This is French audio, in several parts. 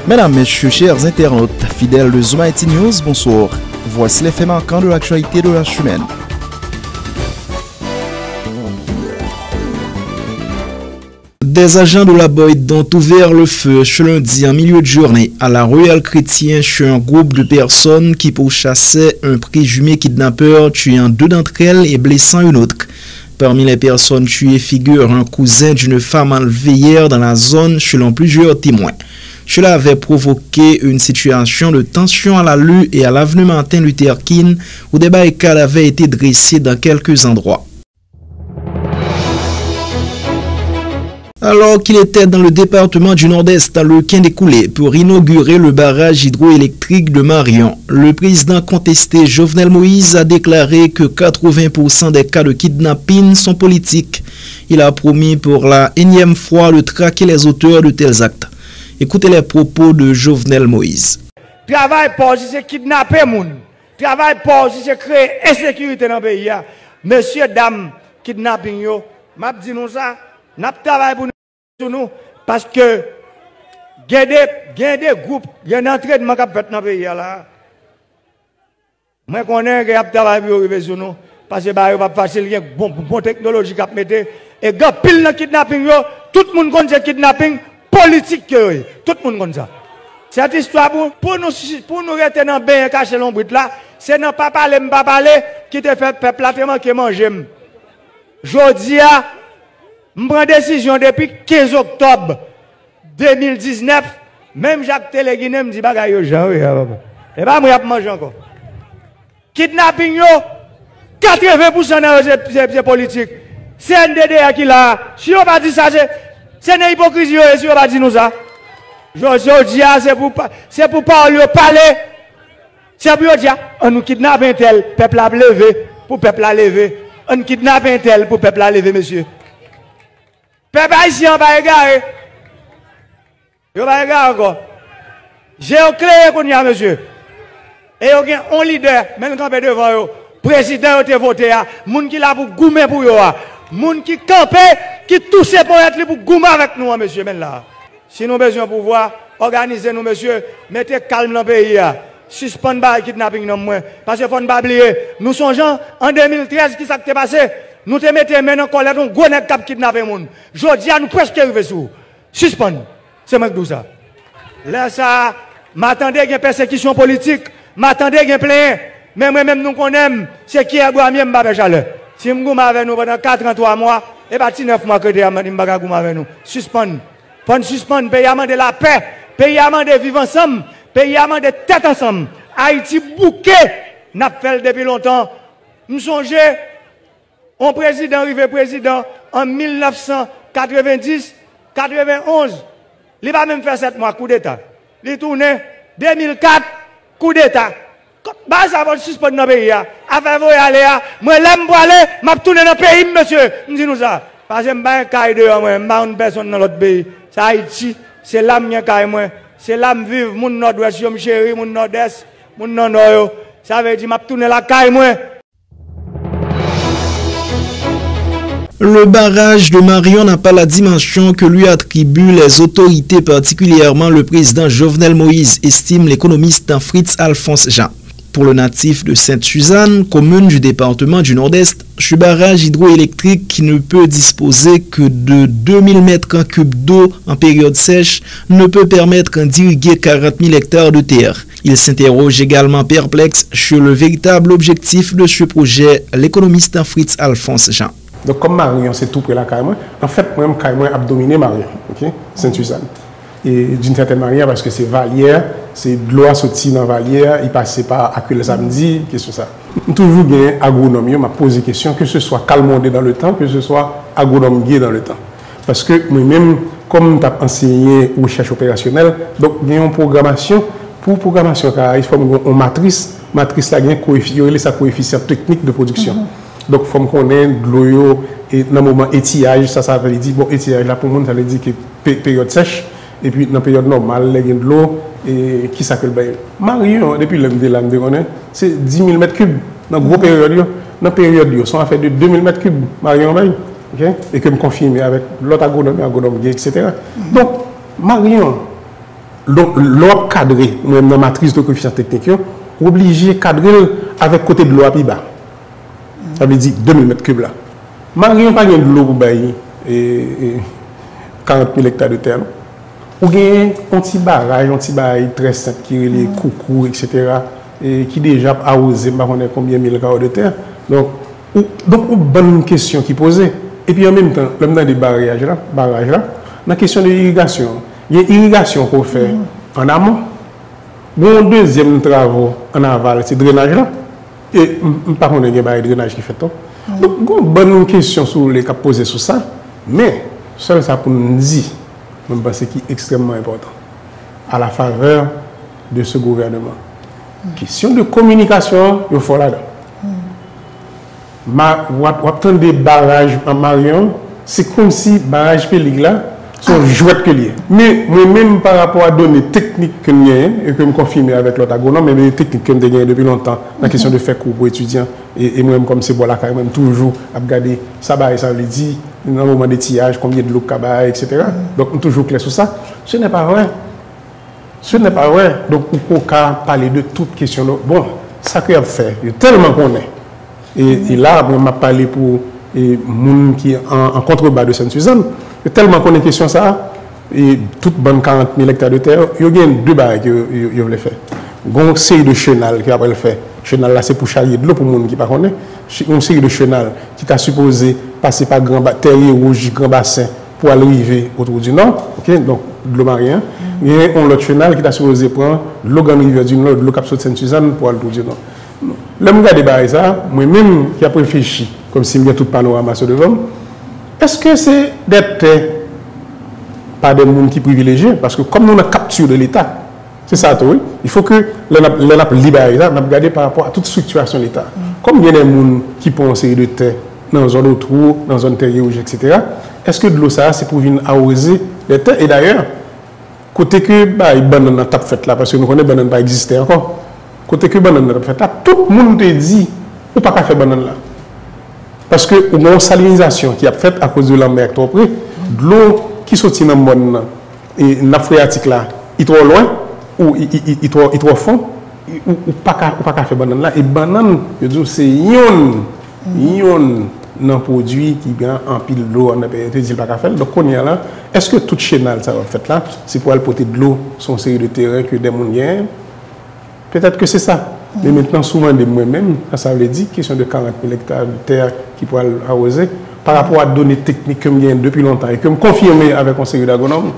Mesdames, Messieurs, chers internautes, fidèles de Zoom IT News, bonsoir. Voici les faits marquants de l'actualité de la semaine. Des agents de la BOID ont ouvert le feu ce lundi en milieu de journée à la Royal Chrétien chez un groupe de personnes qui pourchassaient un présumé kidnappeur, tuant deux d'entre elles et blessant une autre. Parmi les personnes tuées figure un cousin d'une femme enlevée hier dans la zone selon plusieurs témoins. Cela avait provoqué une situation de tension à la rue et à l'avenue Martin Luther King où des barricades avaient été dressées dans quelques endroits. Alors qu'il était dans le département du Nord-Est le week-end écoulé pour inaugurer le barrage hydroélectrique de Marion, le président contesté Jovenel Moïse a déclaré que 80% des cas de kidnapping sont politiques. Il a promis pour la énième fois de traquer les auteurs de tels actes. Écoutez les propos de Jovenel Moïse. Travail pas si c'est kidnapper moun. Travail pas si c'est créer insécurité dans le pays. Monsieur, dame, kidnapping yo, m'a dit nous ça, n'a travail pour nous parce que il y a des groupes, il y a un entraînement qui a fait dans le pays là. Moi connais que y a travail pour arriver sur nous parce que bah pas facile, il y a bon technologie qui a mettre et gars pile dans kidnapping yo, tout le monde connaît kidnapping politique que tout le monde connaît ça. Cette histoire pour nous rester dans bien cacher l'ombre là, c'est non pas parler qui te fait peuple là tellement que manger. Jodi a je prends décision depuis 15 octobre 2019, même Jacques Téléguiné me dit bagaille yo Jean et pas moi manger encore. Kidnapping yo 80% c'est politique. C'est NDD qui là, si on pas dit ça c'est une hypocrisie si on pas dit nous ça. Jodi a c'est pour parler, c'est pour dire on nous kidnappe un tel peuple a levé pour peuple a levé, on kidnappe un tel pour peuple a levé monsieur. Peuple haïtien va égarer. Yo va égarer encore. J'ai éclairé qu'on y a monsieur. Et yo gen un leader, même campé devant yo, président yo te voté a, moun qui la pour goumer pour yo a, moun qui campé, qui touche pour être pour goumer avec nous monsieur men là. Si nous besoin pouvoir organiser nous monsieur, mettez calme dans le pays a. Suspend ba kidnapping non moins parce que faut pas oublier, nous songeons en 2013 qui s'est passé. Nous te mettons maintenant en colère, nous gros nèg k'ap kidnapper moun. Jodi a nous presque arrivé sous. Suspend. C'est moi qui dis ça. Là ça, m'attendais qu'il y ait persécution politique, m'attendais qu'il y ait plein. Mais moi-même nous connaissons, c'est qui est gourmand m'ba chaleur. Si m'gouma avec nous pendant 83 mois, et bah 9 mois que m'ba gourmand avec nous. Suspend. Faut suspendre payement de la paix, payement de vivre ensemble, payement de tête ensemble. Haïti bouquet n'a fait depuis longtemps. Nous songeons un président arrivé président en 1990, 91. Il va même faire 7 mois coup d'État. Il tourne 2004, coup d'État. Bah, ça va suspendre dans le pays. Afin de aller, moi, l'aime pour aller, m'a tourné dans le pays, monsieur. Dis nous ça. Parce que je suis un caille de moi, je suis une personne dans l'autre pays. C'est Haïti, c'est l'âme qui est moi. C'est l'âme vive, mon nord-ouest, mon chéri, mon nord-est, mon nord-nord. Ça veut dire, m'a tourné la caille moi. Le barrage de Marion n'a pas la dimension que lui attribuent les autorités, particulièrement le président Jovenel Moïse, estime l'économiste Fritz Alphonse Jean. Pour le natif de Sainte-Suzanne, commune du département du Nord-Est, ce barrage hydroélectrique qui ne peut disposer que de 2000 m3 d'eau en période sèche ne peut permettre d'irriguer 40 000 hectares de terre. Il s'interroge également perplexe sur le véritable objectif de ce projet, l'économiste Fritz Alphonse Jean. Donc, comme Marion, c'est tout près la Caïman, en fait, moi-même, Caïman a dominé Marion, ok? Sainte-Suzanne. Et d'une certaine manière, parce que c'est Vallière, c'est de l'eau à sortir dans Vallière, il passait par Accueil samedi, qu'est-ce que ça? Toujours bien agronomie, m'a posé des questions, que ce soit calmondé dans le temps, que ce soit agronomie dans le temps. Parce que moi-même, comme tu as enseigné recherche opérationnelle, donc il y a une programmation, pour programmation, il faut une matrice là, il y a un coefficient technique de production. Donc, il faut qu'on ait de l'eau et dans le moment étiage, ça veut dire, bon, étiage là pour le monde, ça veut dire que période sèche, et puis dans la période normale, il y a de l'eau, et qui s'appelle Marion, depuis l'année, c'est 10 000 m3 dans la grosse période, dans la période, ils sont à faire de 2 000 m3, Marion, okay? Et que me confirmer avec l'autre agronome, etc. Donc, Marion, Donc, l'on cadré, même dans la matrice de coefficient technique, obligé de cadrer avec côté de l'eau à plus bas. Ça veut dire 2000 mètres cubes là. Marion pas de l'eau pour bailler 40 000 hectares de terre. Ou bien un petit barrage très simple qui est les coucous, etc. Et qui déjà arrosé, je ne sais combien de carreaux de terre. Donc, une bonne question qui posée. Et puis en même temps, le dans des barrages là, la question de l'irrigation. Il y a irrigation qu'on fait en amont. Bon, deuxième travaux en aval, c'est drainage là. Et par contre, il y a des drainage qui fait tout. Donc, une bonne question sur les cas posés sur ça. Mais, seul ça pour nous dire, je pense que c'est extrêmement important à la faveur de ce gouvernement. Question de communication, il faut là-dedans. On attend des barrages en Marion, c'est comme si barrage Pélig là sont jouets que liés. Mais moi-même par rapport à données techniques que nous avons et que je confirme avec l'autre agronome, mais les techniques que nous avons depuis longtemps, la question de faire cours pour étudiants et moi-même comme c'est bon là, quand même toujours à regarder ça veut dire dans le moment de tillage, combien de l'eau cabaye, etc. Donc on est toujours clair sur ça. Ce n'est pas vrai. Ce n'est pas vrai. Donc on peut parler de toute question. Bon, ça qu'il a fait, il y a tellement qu'on est. Et là, on m'a parlé pour les gens qui sont en contrebas de Sainte-Suzanne. Il y a tellement qu'on est question ça. Et toute bonne 40 000 hectares de terre, il y a deux barres qu'ils veulent faire. Il y a une série de chenal qui après le fait. Chenal là, c'est pour charrier de l'eau pour les gens qui ne connaissent pas. Une série de chenal qui t'a supposé passer par grand terrier rouge, grand bassin pour arriver autour du nord. Okay? Donc, de l'eau marien. Il y a un autre chenal qui t'a supposé prendre l'eau grande rivière du nord, de l'eau cap de Sainte-Suzanne pour aller autour du nord. Là, je regarde ça, moi-même qui a réfléchi, comme si j'ai tout panorama sur devant, est-ce que c'est des terres par des gens qui privilégiés? Parce que comme nous avons capture de l'État, c'est ça, oui. Il faut que l'on libère ça, on a regardé par rapport à toute structuration de l'État. Comme il y a des gens qui pensent de terre dans une zone de trou, dans une zone terrier rouge, etc., est-ce que de l'eau, ça, c'est pour venir arroser les terres? Et d'ailleurs, côté que il banane n'a pas fait là, parce que nous connaissons banane pas exister encore. Côté que banane n'a pas fait là, tout le monde te dit, ou pas qu'à faire banane là. Parce que il y a une salinisation qui a fait à cause de la mer trop près, de l'eau qui sortit dans le monde et la phréatique là, il est trop loin, ou il est trop fond, ou pas qu'à faire banane là. Et banane, je dis, c'est un produit qui vient en pile d'eau, on a dit pas qu'à faire. Donc, on y a là, est-ce que toute chenal, ça va fait là, c'est pour aller porter de l'eau sur une série de terrains que des gens gagnent? Peut-être que c'est ça. Mais maintenant, souvent de moi-même, ça veut dire question de 40 000 hectares de terre qui pourraient arroser par rapport à données techniques que je gagne depuis longtemps et que je confirme avec le conseil d'agronome.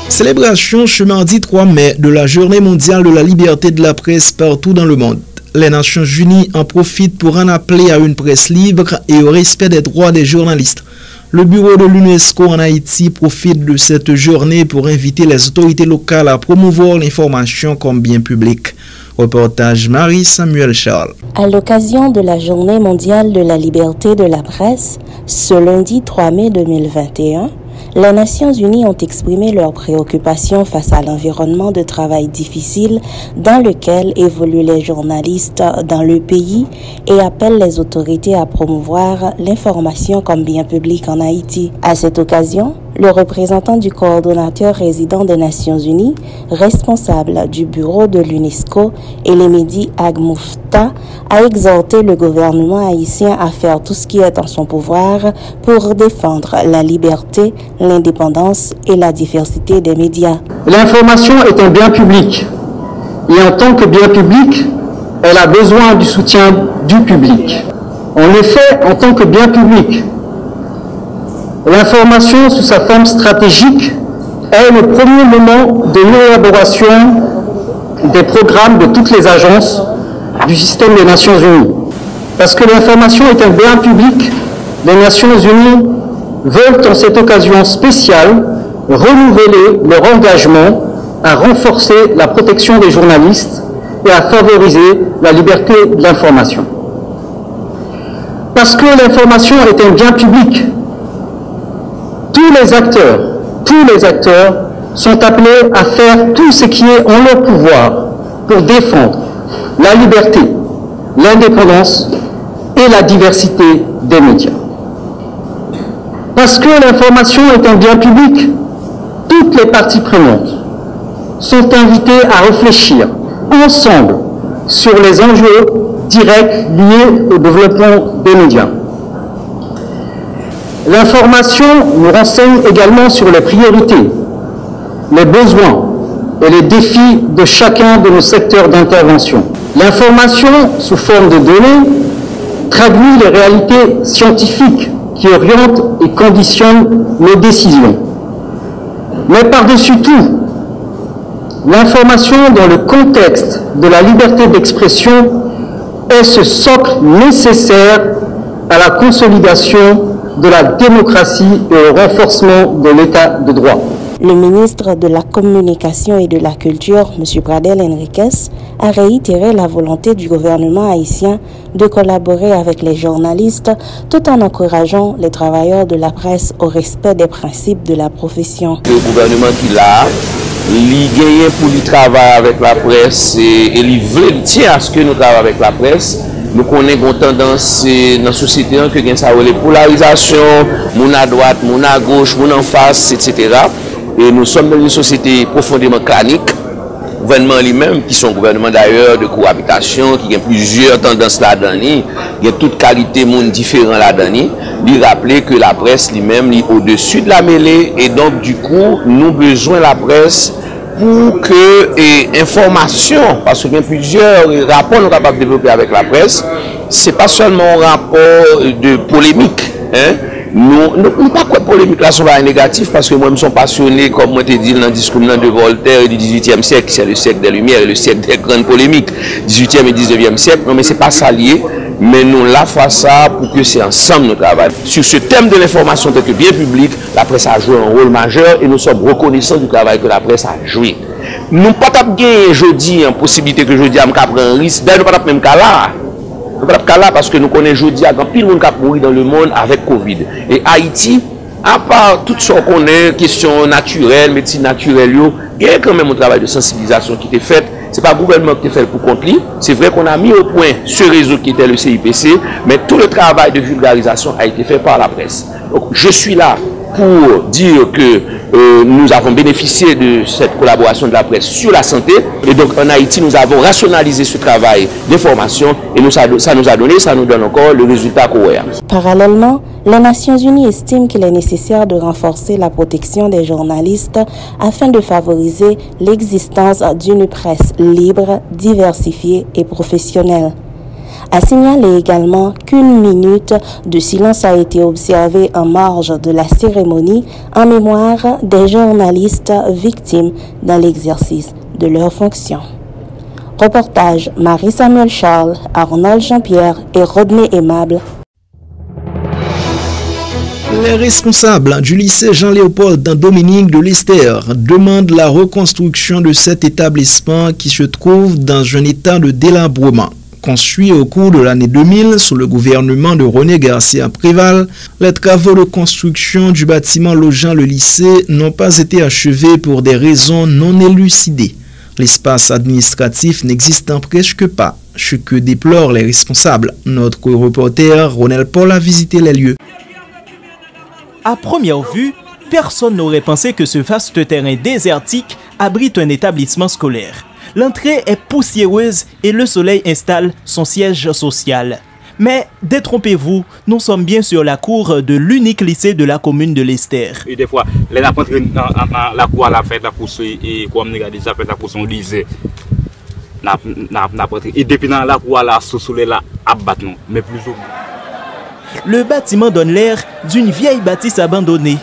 Célébration ce mardi 3 mai de la Journée mondiale de la liberté de la presse partout dans le monde. Les Nations Unies en profitent pour en appeler à une presse libre et au respect des droits des journalistes. Le bureau de l'UNESCO en Haïti profite de cette journée pour inviter les autorités locales à promouvoir l'information comme bien public. Reportage Marie-Samuel Charles. À l'occasion de la Journée mondiale de la liberté de la presse, ce lundi 3 mai 2021, les Nations Unies ont exprimé leurs préoccupations face à l'environnement de travail difficile dans lequel évoluent les journalistes dans le pays et appellent les autorités à promouvoir l'information comme bien public en Haïti. À cette occasion, le représentant du coordonnateur résident des Nations Unies, responsable du bureau de l'UNESCO, Elemedi Agmoufta, a exhorté le gouvernement haïtien à faire tout ce qui est en son pouvoir pour défendre la liberté, l'indépendance et la diversité des médias. L'information est un bien public et en tant que bien public, elle a besoin du soutien du public. En effet, en tant que bien public, l'information sous sa forme stratégique est le premier moment de l'élaboration des programmes de toutes les agences du système des Nations Unies. Parce que l'information est un bien public, les Nations Unies veulent en cette occasion spéciale renouveler leur engagement à renforcer la protection des journalistes et à favoriser la liberté de l'information. Parce que l'information est un bien public, tous les acteurs sont appelés à faire tout ce qui est en leur pouvoir pour défendre la liberté, l'indépendance et la diversité des médias. Parce que l'information est un bien public, toutes les parties prenantes sont invitées à réfléchir ensemble sur les enjeux directs liés au développement des médias. L'information nous renseigne également sur les priorités, les besoins et les défis de chacun de nos secteurs d'intervention. L'information, sous forme de données, traduit les réalités scientifiques qui orientent et conditionnent nos décisions. Mais par-dessus tout, l'information dans le contexte de la liberté d'expression est ce socle nécessaire à la consolidation de la démocratie et au renforcement de l'état de droit. Le ministre de la Communication et de la Culture, M. Pradel Henriquez, a réitéré la volonté du gouvernement haïtien de collaborer avec les journalistes tout en encourageant les travailleurs de la presse au respect des principes de la profession. Le gouvernement qui l'a, il gagne pour lui travailler avec la presse et il tient à ce que nous travaillions avec la presse. Nous connaissons une tendance dans la société que il y a les polarisations, moun à droite, moun à gauche, moun en face, etc. Et nous sommes dans une société profondément clanique. Le gouvernement lui-même, qui sont gouvernement d'ailleurs de cohabitation, qui a plusieurs tendances là-dedans, il y a toute qualité monde différent là-dedans, il rappelle que la presse lui-même est au-dessus de la mêlée et donc du coup, nous avons besoin de la presse pour que information, parce qu'il y a plusieurs rapports nous sommes capables de développer avec la presse, ce n'est pas seulement un rapport de polémique. Nous ne pas quoi polémique là sont négatif parce que moi je suis passionné comme moi te dit dans le discours de Voltaire et du 18e siècle, c'est le siècle des Lumières et le siècle des grandes polémiques, 18e et 19e siècle. Non mais c'est pas ça lié, mais nous la fois ça pour que c'est ensemble nous travaillons. Sur ce thème de l'information tel que bien public, la presse a joué un rôle majeur et nous sommes reconnaissants du travail que la presse a joué. Nous pas gagner jeudi en possibilité que jeudi à me prendre un risque, d'ailleurs nous pas même cas là. Parce que nous connaissons aujourd'hui qu'il y a pile de monde qui a mouru dans le monde avec Covid. Et Haïti, à part tout ce qu'on connaît, questions naturelles, médecine naturelle, il y a quand même un travail de sensibilisation qui est fait. Ce n'est pas le gouvernement qui est fait pour contre lui. C'est vrai qu'on a mis au point ce réseau qui était le CIPC, mais tout le travail de vulgarisation a été fait par la presse. Donc je suis là pour dire que nous avons bénéficié de cette collaboration de la presse sur la santé. Et donc en Haïti, nous avons rationalisé ce travail d'information et ça nous donne encore le résultat qu'on a. Parallèlement, les Nations Unies estiment qu'il est nécessaire de renforcer la protection des journalistes afin de favoriser l'existence d'une presse libre, diversifiée et professionnelle. A signalé également qu'une minute de silence a été observée en marge de la cérémonie en mémoire des journalistes victimes dans l'exercice de leurs fonctions. Reportage Marie-Samuel Charles, Arnold Jean-Pierre et Rodney Aimable. Les responsables du lycée Jean-Léopold Dominique de Lester demandent la reconstruction de cet établissement qui se trouve dans un état de délabrement. Construit au cours de l'année 2000 sous le gouvernement de René Garcia Préval, les travaux de construction du bâtiment logeant le lycée n'ont pas été achevés pour des raisons non élucidées. L'espace administratif n'existant presque pas, ce que déplorent les responsables. Notre reporter Ronel Paul a visité les lieux. À première vue, personne n'aurait pensé que ce vaste terrain désertique abrite un établissement scolaire. L'entrée est poussiéreuse et le soleil installe son siège social. Mais détrompez-vous, nous sommes bien sur la cour de l'unique lycée de la commune de Lester. Et des fois, les enfants dans la cour à la fête, la course et comme nous avons déjà fait la course au lycée. Et depuis dans la cour à la sous-soleil là, abattre nous, mais plus ou moins. Le bâtiment donne l'air d'une vieille bâtisse abandonnée.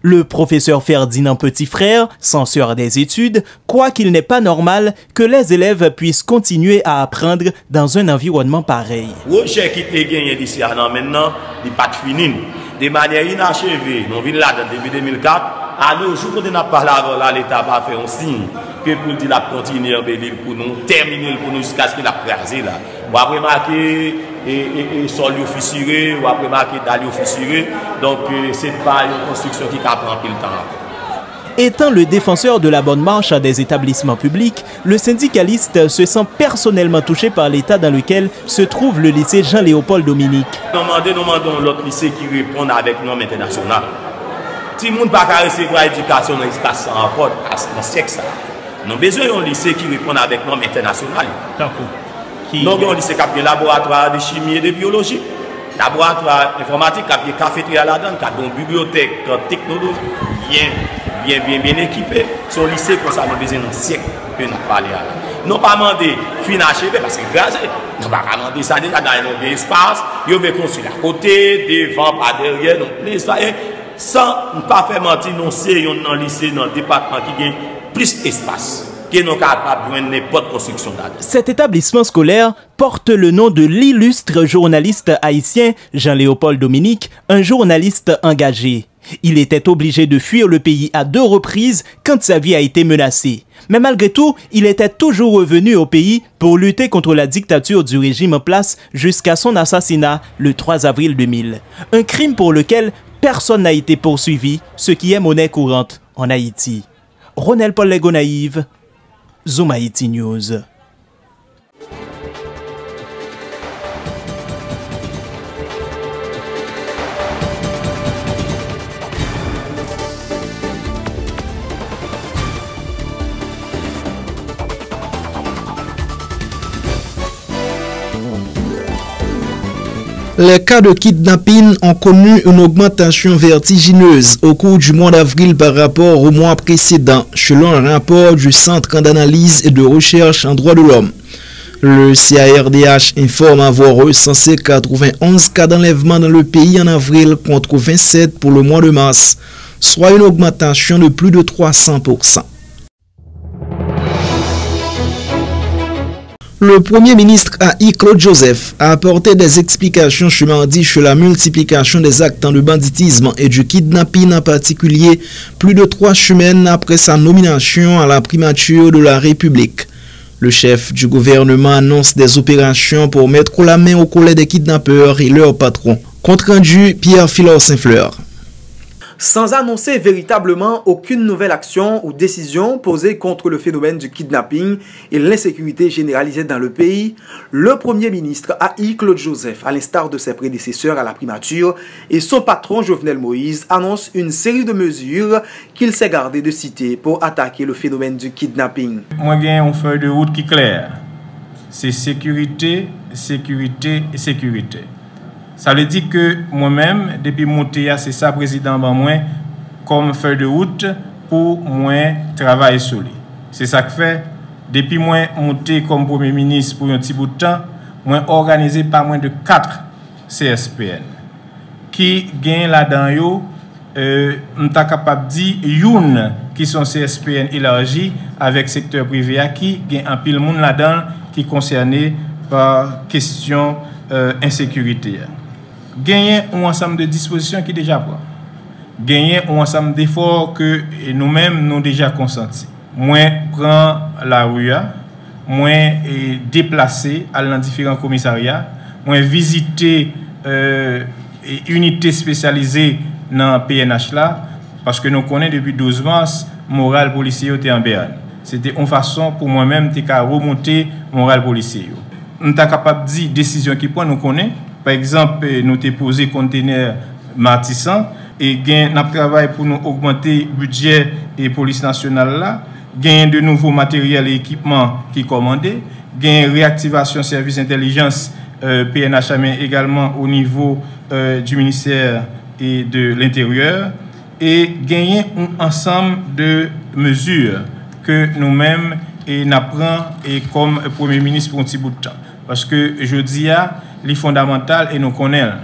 Le professeur Ferdinand Petitfrère, censeur des études, croit qu'il n'est pas normal que les élèves puissent continuer à apprendre dans un environnement pareil. Rocher qui te gagné d'ici à maintenant, il n'est pas fini. De manière inachevée, nous venons là depuis 2004. À nos jours, quand on n'a pas là, l'État va faire un signe que pour dire la continuer pour nous terminer pour nous jusqu'à ce qu'il a crasé là. On va remarquer et sol fissuré, on va remarquer dalle fissuré. Donc c'est pas une construction qui prend pile temps. Étant le défenseur de la bonne marche des établissements publics, le syndicaliste se sent personnellement touché par l'état dans lequel se trouve le lycée Jean-Léopold Dominique. Nous demandons l'autre lycée qui répond avec normes internationales. Si le monde n'a pas recevoir l'éducation dans l'espace sans rapport dans ce sexe, nous avons besoin d'un lycée qui répond avec normes internationales. Nous avons un lycée qui a un laboratoire de chimie et de biologie, laboratoire informatique, qui a une cafétéria là-dedans, qui a une bibliothèque technologique bien équipée. C'est un lycée comme ça, nous avons besoin d'un siècle que nous parlons là. Nous n'avons pas demandé financier parce que grâce nous n'avons pas demandé ça déjà dans l'espace, ils veulent construire à côté, devant, pas derrière, donc l'espace. Sans ne pas faire mentir, nous sommes dans le lycée, dans le département qui a plus d'espace. Qui n'ont pas besoin de n'importe construction d'adresse. Cet établissement scolaire porte le nom de l'illustre journaliste haïtien Jean-Léopold Dominique, un journaliste engagé. Il était obligé de fuir le pays à 2 reprises quand sa vie a été menacée. Mais malgré tout, il était toujours revenu au pays pour lutter contre la dictature du régime en place jusqu'à son assassinat le 3 avril 2000. Un crime pour lequel personne n'a été poursuivi, ce qui est monnaie courante en Haïti. Ronel Paul Legonaïve, Zoom Haïti News. Les cas de kidnapping ont connu une augmentation vertigineuse au cours du mois d'avril par rapport au mois précédent, selon un rapport du Centre d'analyse et de recherche en droits de l'homme. Le CARDH informe avoir recensé 91 cas d'enlèvement dans le pays en avril contre 27 pour le mois de mars, soit une augmentation de plus de 300%. Le Premier ministre AI Claude Joseph a apporté des explications ce mardi sur la multiplication des actes de banditisme et du kidnapping en particulier, plus de 3 semaines après sa nomination à la primature de la République. Le chef du gouvernement annonce des opérations pour mettre la main au collet des kidnappeurs et leurs patrons. Compte rendu, Pierre Philor Saint-Fleur. Sans annoncer véritablement aucune nouvelle action ou décision posée contre le phénomène du kidnapping et l'insécurité généralisée dans le pays, le Premier ministre AI Claude Joseph, à l'instar de ses prédécesseurs à la primature, et son patron Jovenel Moïse annonce une série de mesures qu'il s'est gardé de citer pour attaquer le phénomène du kidnapping. Moi, j'ai une feuille de route qui est claire. C'est sécurité, sécurité et sécurité. Ça veut dire que moi-même, depuis monter, c'est ça, président, moi, comme feuille de route pour moi travailler sur lui. C'est ça que fait, depuis moi monter comme Premier ministre pour un petit bout de temps, moi organisé pas moins de 4 CSPN qui gagnent là-dedans, on est capable de dire, une qui sont CSPN élargis avec secteur privé qui gagne un pile monde là-dedans qui est concerné par question insécurité. Gagner un ensemble de dispositions qui déjà prend. Gagner un ensemble d'efforts que nous-mêmes nous déjà consentis. Moi prend la rue, moi déplacer à dans différents commissariats, moi visiter unités spécialisées dans PNH là parce que nous connaissons depuis 12 mars moral policier était en Béarn. C'était une façon pour moi-même de remonter moral policier. Nous sommes capables de dire décision qui prend nous connaît. Par exemple, nous avons posé conteneur Martissan et nous travaillons pour nous augmenter le budget et police nationale là, gain de nouveaux matériels et équipements qui commandés, gain réactivation service intelligence PNH également au niveau du ministère et de l'Intérieur et gagner un ensemble de mesures que nous-mêmes nous apprenons et comme Premier ministre pour un petit bout de temps. Parce que je dis, les fondamentales et nous connaissons.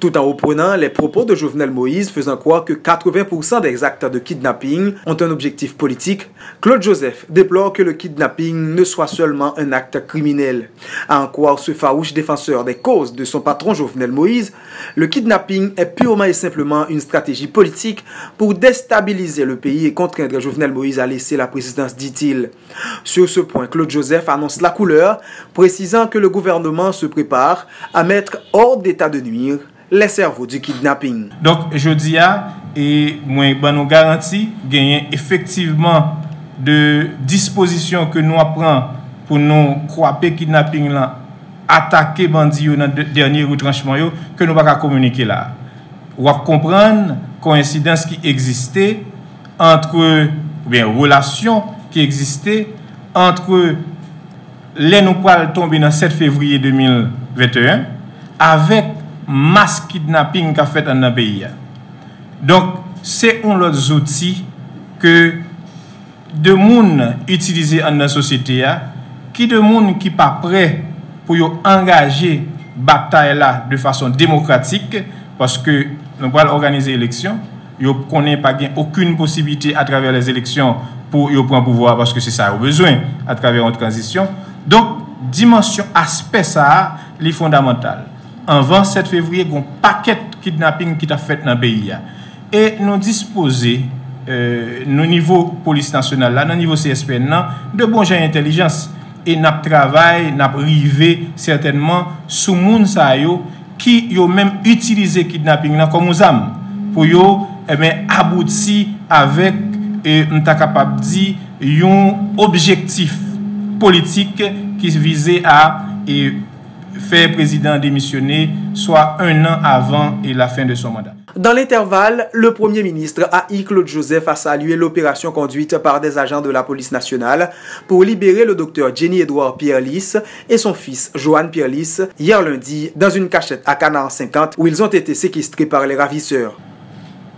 tout en reprenant les propos de Jovenel Moïse faisant croire que 80% des actes de kidnapping ont un objectif politique. Claude Joseph déplore que le kidnapping ne soit seulement un acte criminel. À en croire ce farouche défenseur des causes de son patron Jovenel Moïse, le kidnapping est purement et simplement une stratégie politique pour déstabiliser le pays et contraindre Jovenel Moïse à laisser la présidence, dit-il. Sur ce point, Claude Joseph annonce la couleur, précisant que le gouvernement se prépare à mettre hors d'état de nuire les cerveaux du kidnapping. Donc, je dis et moi, nous garantis gagner effectivement de dispositions que nous apprenons pour nous croiser kidnapping là, attaquer bandits dans le dernier retranchement que nous ne pouvons pas communiquer là. On va comprendre coïncidence qui existait entre, ou bien relation qui existait entre les nous pourrons tomber dans 7 février 2021 avec mass kidnapping qu'a fait dans le pays. Donc, c'est un autre outil que de monde utilisé dans la société, qui de monde qui pas prêt pour engager bataille là de façon démocratique, parce que nous allons organiser l'élection, ils ne connaissent pas aucune possibilité à travers les élections pour prendre pouvoir, parce que c'est ça qu'ils ont besoin à travers une transition. Donc, dimension, aspect ça, est fondamental. Avant 7 février, il y a un paquet de kidnapping qui a fait dans le pays. Et nous disposons, nos niveaux police nationale, là, nos niveaux CSPN, de bons gens d'intelligence. Et nous travaillons, nous arrivons certainement sous moun sa yo qui ont même utilisé kidnapping comme nous armes pour aboutir avec nous capable de dire un objectif politique qui visait à faire président démissionner soit 1 an avant la fin de son mandat. Dans l'intervalle, le Premier ministre A.I. Claude Joseph a salué l'opération conduite par des agents de la police nationale pour libérer le docteur Jenny-Edouard Pierlis et son fils Johan Pierlis hier lundi dans une cachette à Canaan 50 où ils ont été séquestrés par les ravisseurs.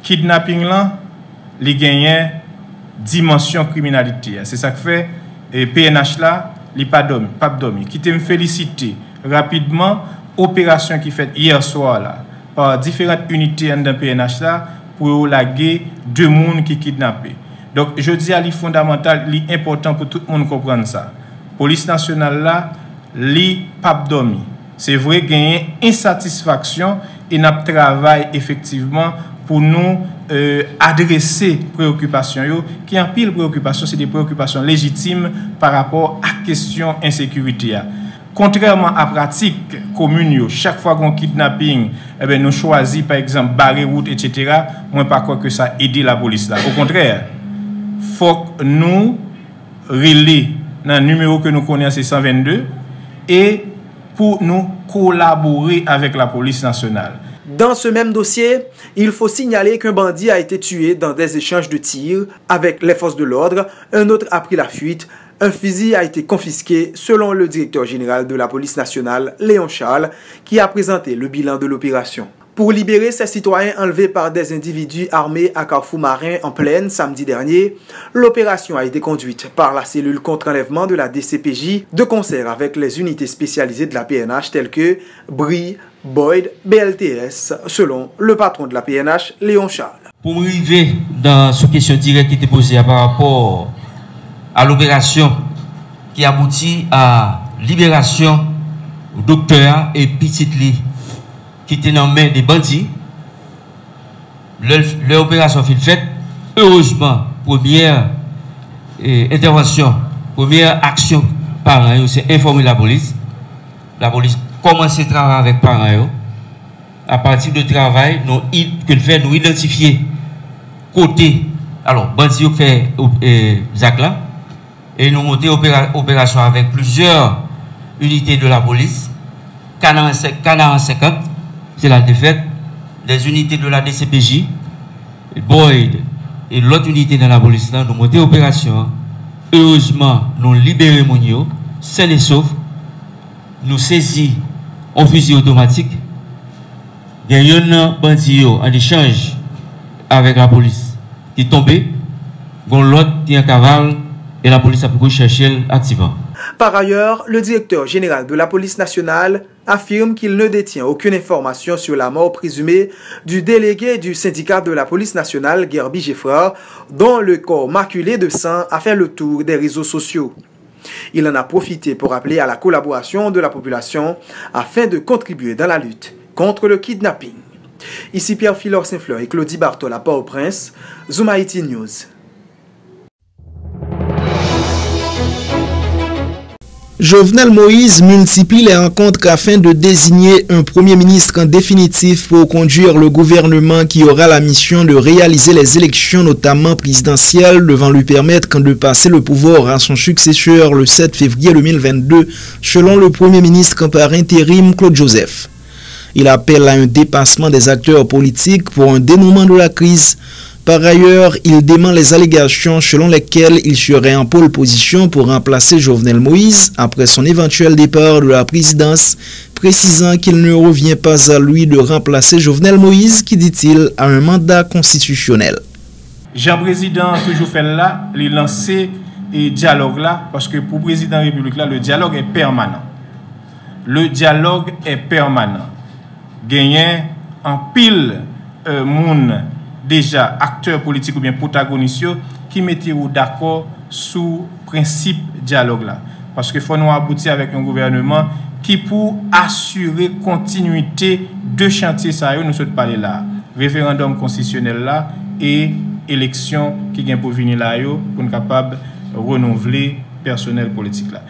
Kidnapping là, les gagnants dimension criminalité. C'est ça que fait et PNH là, les pas dormi. Qui me féliciter rapidement opération qui fait hier soir là par différentes unités dans PNH là pour laguer 2 personnes qui kidnappés. Donc je dis à l'île fondamental, l'île important pour tout le monde comprendre ça. Police nationale là, l'île pas dormi. C'est vrai gagner insatisfaction et n'a travail effectivement pour nous adresser préoccupations qui en pile préoccupations, c'est des préoccupations légitimes par rapport à question insécurité. Contrairement à la pratique commune, chaque fois qu'on kidnapping, nous choisissons par exemple barrer route, etc. Moi, pas quoi que ça aide la police là. Au contraire, il faut que nous relayer dans le numéro que nous connaissons, c'est 122, et pour nous collaborer avec la police nationale. Dans ce même dossier, il faut signaler qu'un bandit a été tué dans des échanges de tirs avec les forces de l'ordre. Un autre a pris la fuite. Un fusil a été confisqué selon le directeur général de la police nationale, Léon Charles, qui a présenté le bilan de l'opération. Pour libérer ces citoyens enlevés par des individus armés à Carrefour Marin en Plaine samedi dernier, l'opération a été conduite par la cellule contre-enlèvement de la DCPJ de concert avec les unités spécialisées de la PNH telles que BRI, Boyd, BLTS, selon le patron de la PNH, Léon Charles. Pour arriver dans cette question directe qui était posée par rapport à l'opération qui aboutit à libération du docteur et petite lit qui était en main des bandits, l'opération fut faite. Heureusement, première intervention, première action par an, c'est informer la police. La police commence à travailler avec parents. À partir du travail, nous identifier côté, alors, bandits fait Zach là, et nous monter opération avec plusieurs unités de la police. Canaan 50, c'est la défaite des unités de la DCPJ, Boyd et l'autre unité de la police là, nous monter opération. Heureusement, nous libérons Mounio, sains et saufs, nous saisissons un fusil automatique. Il y a un bandit en échange avec la police qui est tombé, l'autre qui est en cavale et la police a pu chercher activement. Par ailleurs, le directeur général de la police nationale, affirme qu'il ne détient aucune information sur la mort présumée du délégué du syndicat de la police nationale, Gerbi Geffrard, dont le corps maculé de sang a fait le tour des réseaux sociaux. Il en a profité pour appeler à la collaboration de la population afin de contribuer dans la lutte contre le kidnapping. Ici Pierre-Philor Saint-Fleur et Claudie Bartol à Port-au-Prince, Zoom Haïti News. Jovenel Moïse multiplie les rencontres afin de désigner un premier ministre en définitif pour conduire le gouvernement qui aura la mission de réaliser les élections, notamment présidentielles, devant lui permettre de passer le pouvoir à son successeur le 7 février 2022, selon le premier ministre par intérim Claude Joseph. Il appelle à un dépassement des acteurs politiques pour un dénouement de la crise. Par ailleurs, il dément les allégations selon lesquelles il serait en pole position pour remplacer Jovenel Moïse après son éventuel départ de la présidence, précisant qu'il ne revient pas à lui de remplacer Jovenel Moïse, qui, dit-il, a un mandat constitutionnel. Jean-Président toujours fait là, il lancé et dialogue là, parce que pour le président de la République là, le dialogue est permanent. Le dialogue est permanent. Gagner en pile moun déjà acteurs politiques ou bien protagonistes qui mettent d'accord sous principe dialogue là. Parce qu'il faut nous aboutir avec un gouvernement qui pour assurer continuité de chantier ça, nous sommes parlé là. Référendum constitutionnel là et élection qui vient pour venir là pour nous capable de renouveler personnel politique là.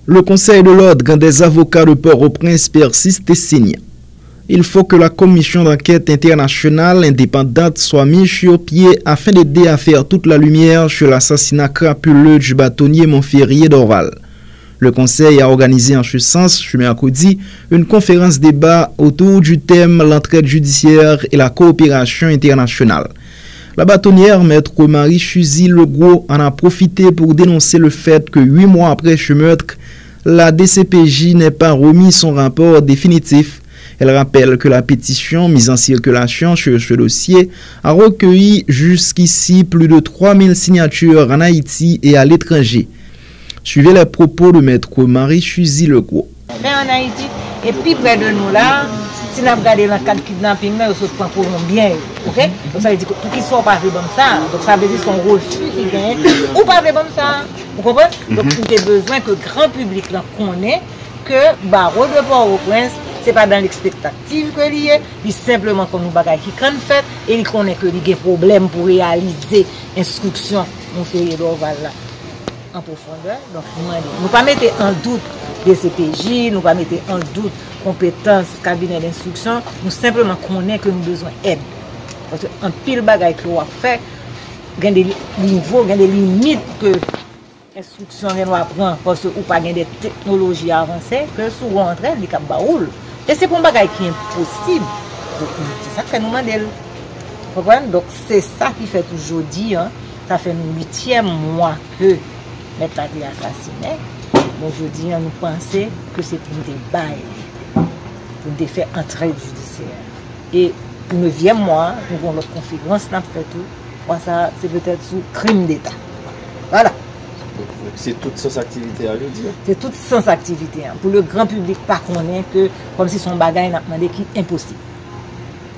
Le Conseil de l'ordre des avocats de Port-au-Prince persiste et signe. Il faut que la commission d'enquête internationale indépendante soit mise sur pied afin d'aider à faire toute la lumière sur l'assassinat crapuleux du bâtonnier Montferrier d'Orval. Le Conseil a organisé en ce sens, ce mercredi, une conférence débat autour du thème l'entraide judiciaire et la coopération internationale. La bâtonnière, maître Marie Chuzy-Legros, en a profité pour dénoncer le fait que 8 mois après ce meurtre, la DCPJ n'ait pas remis son rapport définitif. Elle rappelle que la pétition mise en circulation sur ce dossier a recueilli jusqu'ici plus de 3000 signatures en Haïti et à l'étranger. Suivez les propos de maître Marie Chuzy-Legros. En Haïti, et puis près de nous là, si nous regardons dans le cadre kidnapping, nous sommes pour bien. Okay? Donc ça veut dire que pour qu'ils soient pas fait comme ça, donc ça veut dire son refus qui gagne, ou pas fait comme ça. Vous comprenez? Donc il y a besoin que le grand public connaisse que barreau de Port-au-Prince, ce n'est pas dans l'expectative que il y a, c'est simplement comme nous bagaille qui quand fait et il connaît que il y a des problèmes pour réaliser l'instruction mon Ferrier d'Orval là en profondeur. Donc nous ne pas mettre en doute des CPJ, nous ne pas mettre en doute compétences cabinet d'instruction, nous simplement connaissons que nous avons besoin d'aide. Parce qu'un pile bagaille que nous avons fait, il y a des niveaux, il y a des limites que l'instruction nous apprend parce que nous n'avons pas des technologies avancées que souvent entre elles, les baoul. Et c'est pour un bagaille qui est impossible. C'est ça que nous demandons. Donc c'est ça qui fait aujourd'hui, hein, ça fait le 8e mois que l'État a été assassiné. Donc aujourd'hui, nous pensons que c'est pour nous bailler, pour nous faire entrer judiciaire. Et le 9e mois, nous avons notre conférence, nous avons fait tout. Ça, c'est peut-être sous crime d'État. Voilà. C'est toute sans activité à lui dire. C'est toute sans activité. Hein. Pour le grand public, pas connaît que, comme si son bagage n'a demandé qui est impossible.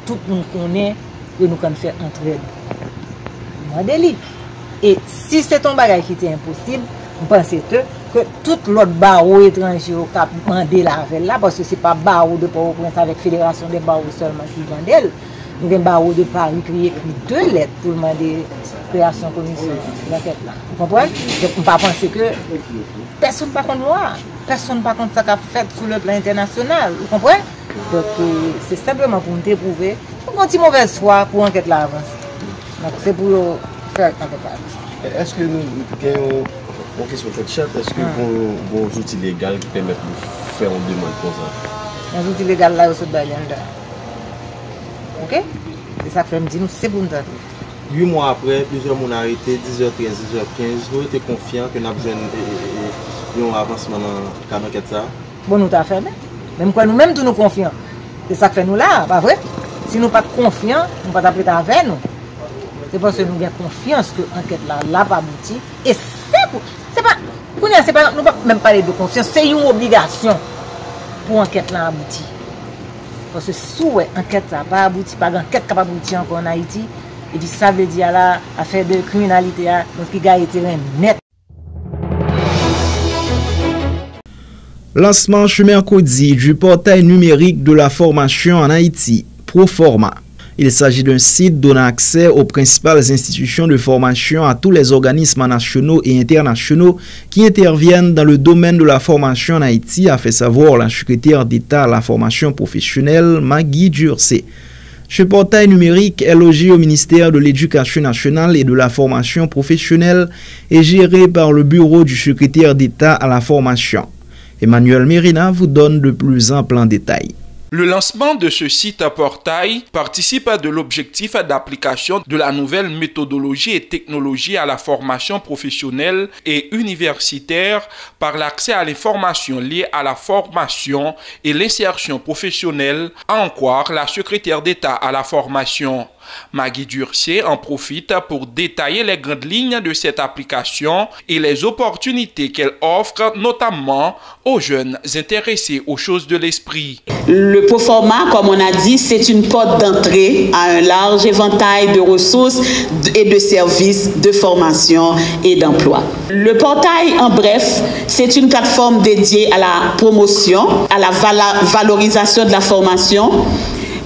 Tout le monde connaît que nous pouvons faire entrer. Demandez-lui. Et si c'est ton bagage qui est impossible, vous pensez que tout l'autre barreau étranger a demandé la veille là, parce que ce n'est pas barreau de Port-au-Prince avec Fédération des barreaux seulement qui demande. Nous avons un barreau de Paris qui écrit 2 lettres pour demander création de commission d'enquête là. Vous comprenez? Donc on ne peut pas penser que personne ne peut contre loi, personne ne peut contre ça qu'a fait sur le plan international. Vous comprenez? Donc c'est simplement pour nous prouver qu'on a une mauvaise foi pour enquête là avance. Donc c'est pour faire enquête là. Est-ce que nous avons une question de chat? Est-ce que vos outils légaux qui permettent de faire une demande comme ça? Les outils légaux là, c'est bien là. Ok? C'est ça que je me dis, c'est pour nous. 8 mois après, plusieurs monde arrêtés, 10h13, 10h15. Nous étions confiants que nous avons besoin un avancement dans l'enquête ça? Bon, nous t'avons fait, même quoi nous-mêmes, nous confiants. C'est ça que fait nous là, pas vrai? Si nous pas confiants, nous ne pas t'appeler avec nous. C'est parce que nous avons confiance que l'enquête là pas abouti. Et c'est pas, nous ne pas même parler de confiance, c'est une obligation pour l'enquête là aboutir. Parce que si l'enquête n'a pas abouti, pas d'enquête capable d'aboutir encore en Haïti, et puis ça veut dire là, affaire de criminalité, donc il y a été net. Lancement ce mercredi du portail numérique de la formation en Haïti, Proforma. Il s'agit d'un site donnant accès aux principales institutions de formation à tous les organismes nationaux et internationaux qui interviennent dans le domaine de la formation en Haïti, a fait savoir la secrétaire d'État à la formation professionnelle, Maggie Durcé. Ce portail numérique est logé au ministère de l'Éducation nationale et de la formation professionnelle et géré par le bureau du secrétaire d'État à la formation. Emmanuel Mérina vous donne de plus amples détails. Le lancement de ce site portail participe de l'objectif d'application de la nouvelle méthodologie et technologie à la formation professionnelle et universitaire par l'accès à l'information liée à la formation et l'insertion professionnelle, a encore la secrétaire d'État à la formation. Maggie Durcé en profite pour détailler les grandes lignes de cette application et les opportunités qu'elle offre notamment aux jeunes intéressés aux choses de l'esprit. Le Proforma, comme on a dit, c'est une porte d'entrée à un large éventail de ressources et de services de formation et d'emploi. Le portail, en bref, c'est une plateforme dédiée à la promotion, à la valorisation de la formation.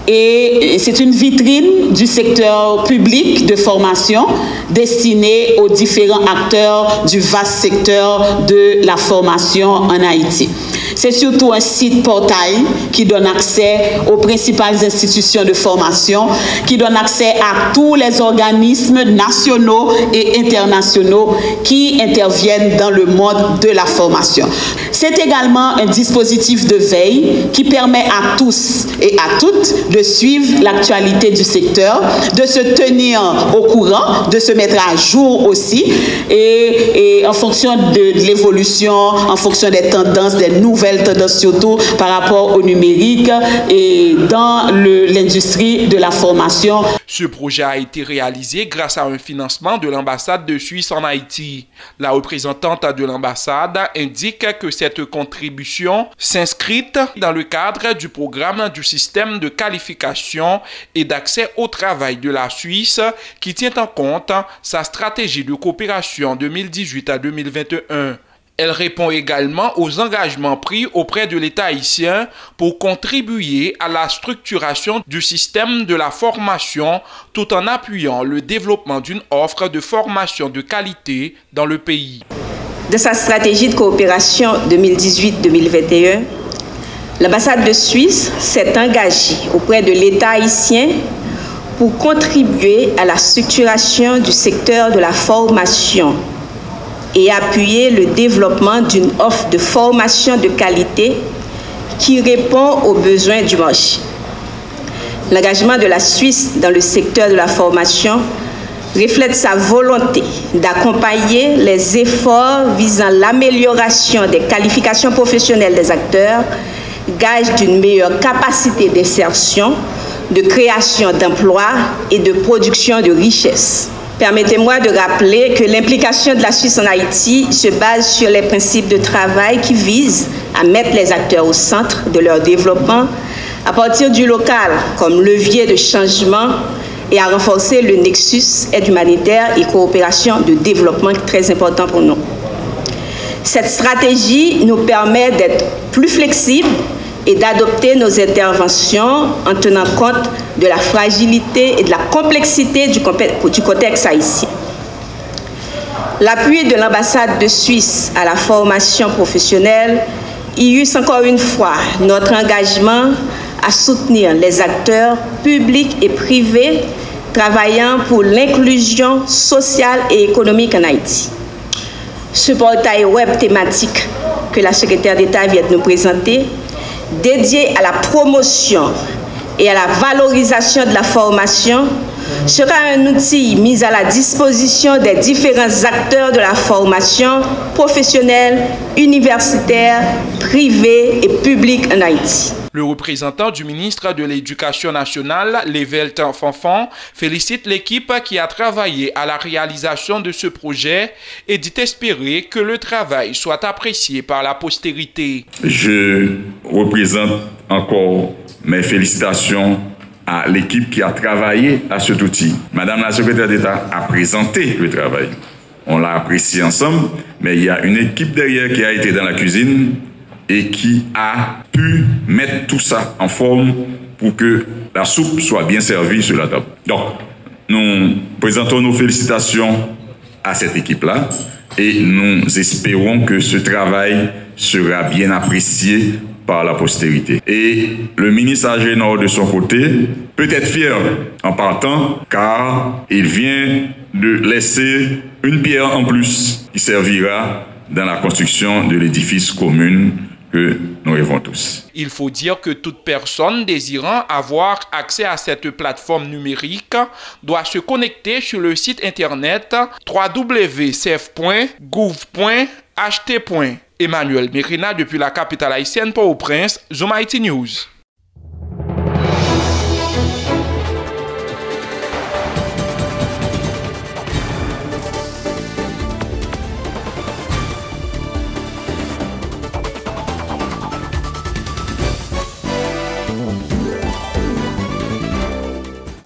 Et c'est une vitrine du secteur public de formation destinée aux différents acteurs du vaste secteur de la formation en Haïti. C'est surtout un site portail qui donne accès aux principales institutions de formation, qui donne accès à tous les organismes nationaux et internationaux qui interviennent dans le monde de la formation. C'est également un dispositif de veille qui permet à tous et à toutes de suivre l'actualité du secteur, de se tenir au courant, de se mettre à jour aussi, et en fonction de l'évolution, en fonction des tendances, des nouvelles tendances surtout par rapport au numérique et dans l'industrie de la formation. Ce projet a été réalisé grâce à un financement de l'ambassade de Suisse en Haïti. La représentante de l'ambassade indique que cette contribution s'inscrit dans le cadre du programme du système de qualification et d'accès au travail de la Suisse qui tient en compte sa stratégie de coopération 2018 à 2021. Elle répond également aux engagements pris auprès de l'État haïtien pour contribuer à la structuration du système de la formation tout en appuyant le développement d'une offre de formation de qualité dans le pays. De sa stratégie de coopération 2018-2021, l'ambassade de Suisse s'est engagée auprès de l'État haïtien pour contribuer à la structuration du secteur de la formation et appuyer le développement d'une offre de formation de qualité qui répond aux besoins du marché. L'engagement de la Suisse dans le secteur de la formation reflète sa volonté d'accompagner les efforts visant l'amélioration des qualifications professionnelles des acteurs, gage d'une meilleure capacité d'insertion, de création d'emplois et de production de richesses. Permettez-moi de rappeler que l'implication de la Suisse en Haïti se base sur les principes de travail qui visent à mettre les acteurs au centre de leur développement à partir du local comme levier de changement et à renforcer le nexus aide humanitaire et coopération de développement très important pour nous. Cette stratégie nous permet d'être plus flexibles et d'adopter nos interventions en tenant compte de la fragilité et de la complexité du contexte haïtien. L'appui de l'ambassade de Suisse à la formation professionnelle illustre encore une fois notre engagement à soutenir les acteurs publics et privés travaillant pour l'inclusion sociale et économique en Haïti. Ce portail web thématique que la secrétaire d'État vient de nous présenter, dédié à la promotion et à la valorisation de la formation, sera un outil mis à la disposition des différents acteurs de la formation professionnelle, universitaire, privée et publique en Haïti. Le représentant du ministre de l'Éducation nationale, Lévelt Fanfan, félicite l'équipe qui a travaillé à la réalisation de ce projet et dit espérer que le travail soit apprécié par la postérité. Je représente encore mes félicitations à l'équipe qui a travaillé à cet outil. Madame la secrétaire d'État a présenté le travail. On l'a apprécié ensemble, mais il y a une équipe derrière qui a été dans la cuisine et qui a pu mettre tout ça en forme pour que la soupe soit bien servie sur la table. Donc, nous présentons nos félicitations à cette équipe-là et nous espérons que ce travail sera bien apprécié par la postérité. Et le ministre Agénor, de son côté, peut être fier en partant car il vient de laisser une pierre en plus qui servira dans la construction de l'édifice commun que nous rêvons tous. Il faut dire que toute personne désirant avoir accès à cette plateforme numérique doit se connecter sur le site internet www.cef.gouv.ht. Emmanuel Mérina depuis la capitale haïtienne Port-au-Prince, Zoom Haïti News.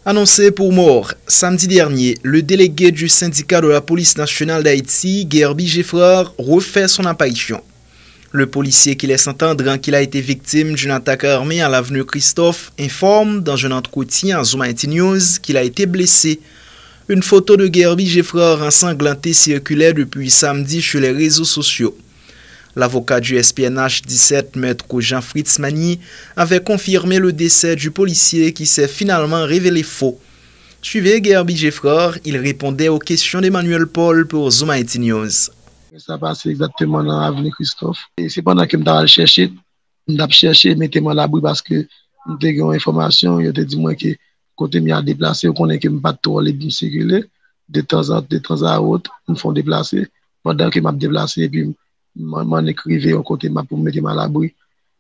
Annoncé pour mort samedi dernier, le délégué du syndicat de la police nationale d'Haïti, Gerby Geffrard, refait son apparition. Le policier qui laisse entendre qu'il a été victime d'une attaque armée à l'avenue Christophe informe dans un entretien à Zoom Haïti News qu'il a été blessé. Une photo de Gerby Geffrard ensanglanté circulait depuis samedi sur les réseaux sociaux. L'avocat du SPNH 17, maître Jean-Fritz Magny, avait confirmé le décès du policier qui s'est finalement révélé faux. Suivez Gerby Geffrard, il répondait aux questions d'Emmanuel Paul pour Zoom Haïti News. Ça passe exactement dans l'avenue Christophe. Et c'est pendant que je cherché, mettez-moi à l'abri parce que nous avons une information, il a dit moi que côté m'y a déplacé, on connaît que je ne pas trop les bus circuler, de temps à autre, nous font déplacer. Pendant que je m'ai déplacé, et puis m'en écrivais au côté pour me mettre à l'abri.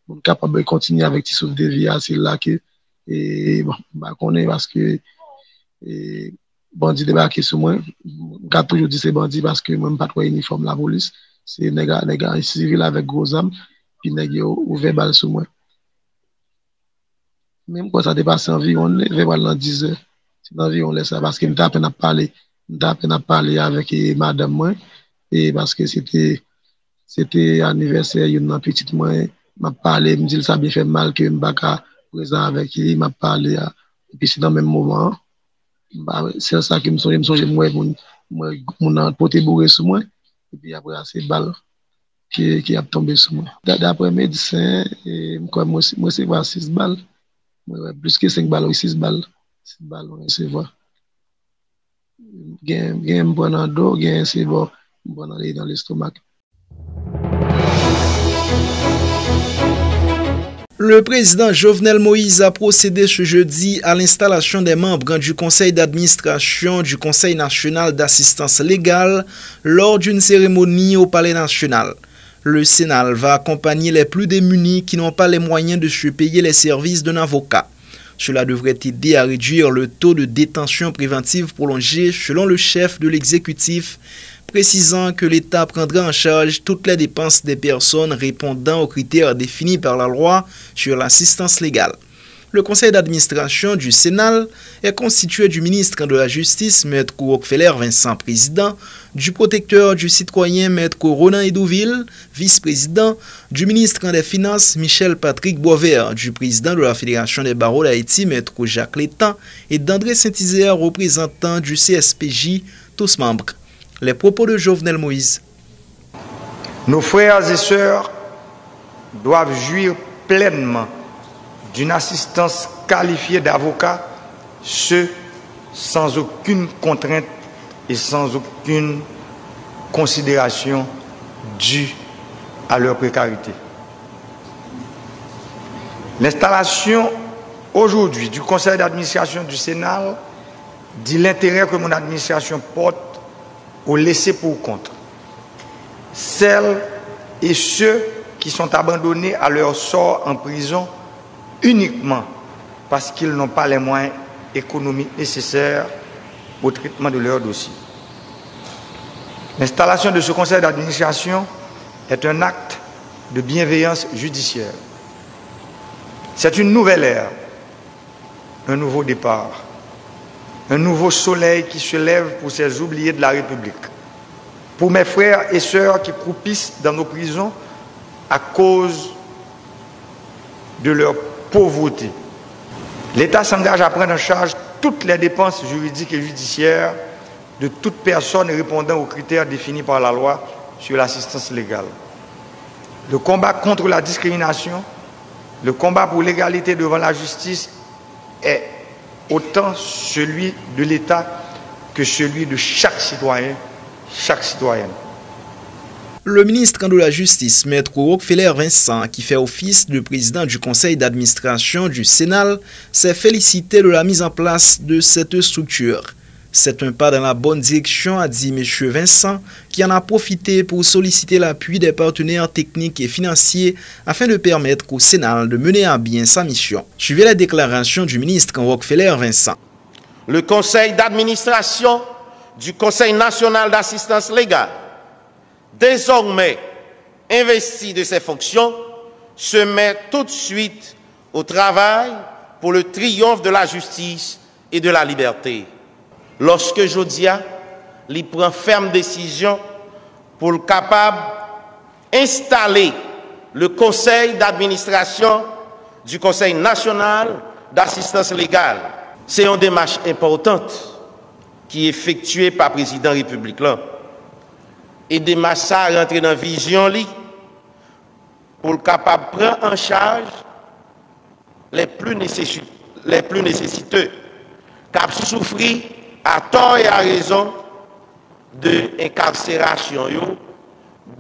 Je suis capable de continuer avec des souffles de vie, c'est là que, et bon, je connais parce que, bandit débarqué sur moi. Je toujours dit c'est bandit parce que moi, je n'ai pas trop uniforme la police. C'est des gars civils avec gros armes, puis des gars ouvert balle sur moi. Même quand ça dépasse environ 10 heures, c'est environ ça parce que je n'ai pas à parler avec madame moi, et parce que c'était anniversaire d'une petite moi, m'a parlé, me dit ça bien fait mal que je ne suis pas présent avec lui, m'a parlé, et puis c'est dans le même moment. C'est ça qui me songe, moi, mon poté bourré sur moi, et puis après, c'est balle qui a tombé sur moi. D'après médecin, moi, c'est 6 balles. Plus que 5 balles, 6 balles. 6 balles, c'est vrai. Il y a un bon dans le dos, il y a un bon dans l'estomac. Le président Jovenel Moïse a procédé ce jeudi à l'installation des membres du conseil d'administration du Conseil national d'assistance légale lors d'une cérémonie au Palais national. Le Sénat va accompagner les plus démunis qui n'ont pas les moyens de se payer les services d'un avocat. Cela devrait aider à réduire le taux de détention préventive prolongée selon le chef de l'exécutif, précisant que l'État prendra en charge toutes les dépenses des personnes répondant aux critères définis par la loi sur l'assistance légale. Le conseil d'administration du Sénat est constitué du ministre de la Justice, Maître Rockefeller Vincent, président, du protecteur du citoyen, Maître Ronan Edouville, vice-président, du ministre des Finances, Michel Patrick Boisvert, du président de la Fédération des barreaux d'Haïti, Maître Jacques Létan, et d'André Saint-Isère, représentant du CSPJ, tous membres. Les propos de Jovenel Moïse. Nos frères et sœurs doivent jouir pleinement d'une assistance qualifiée d'avocat, ce sans aucune contrainte et sans aucune considération due à leur précarité. L'installation aujourd'hui du conseil d'administration du Sénat dit l'intérêt que mon administration porte au laisser pour compte. Celles et ceux qui sont abandonnés à leur sort en prison uniquement parce qu'ils n'ont pas les moyens économiques nécessaires au traitement de leur dossier. L'installation de ce conseil d'administration est un acte de bienveillance judiciaire. C'est une nouvelle ère, un nouveau départ, un nouveau soleil qui se lève pour ces oubliés de la République, pour mes frères et sœurs qui croupissent dans nos prisons à cause de leur pauvreté. L'État s'engage à prendre en charge toutes les dépenses juridiques et judiciaires de toute personne répondant aux critères définis par la loi sur l'assistance légale. Le combat contre la discrimination, le combat pour l'égalité devant la justice est autant celui de l'État que celui de chaque citoyen, chaque citoyenne. Le ministre de la Justice, Maître Rockefeller Vincent, qui fait office de président du conseil d'administration du Sénat, s'est félicité de la mise en place de cette structure. C'est un pas dans la bonne direction, a dit M. Vincent, qui en a profité pour solliciter l'appui des partenaires techniques et financiers afin de permettre au Sénat de mener à bien sa mission. Suivez la déclaration du ministre Rockefeller Vincent. Le conseil d'administration du Conseil national d'assistance légale, désormais investi de ses fonctions, se met tout de suite au travail pour le triomphe de la justice et de la liberté. Lorsque Jodia lui prend ferme décision pour le capable installer le conseil d'administration du Conseil national d'assistance légale, c'est une démarche importante qui est effectuée par le président de la République. Et démarche ça rentrer dans la vision pour le capable prendre en charge les plus nécessiteux, qui souffrent à tort et à raison de incarcération,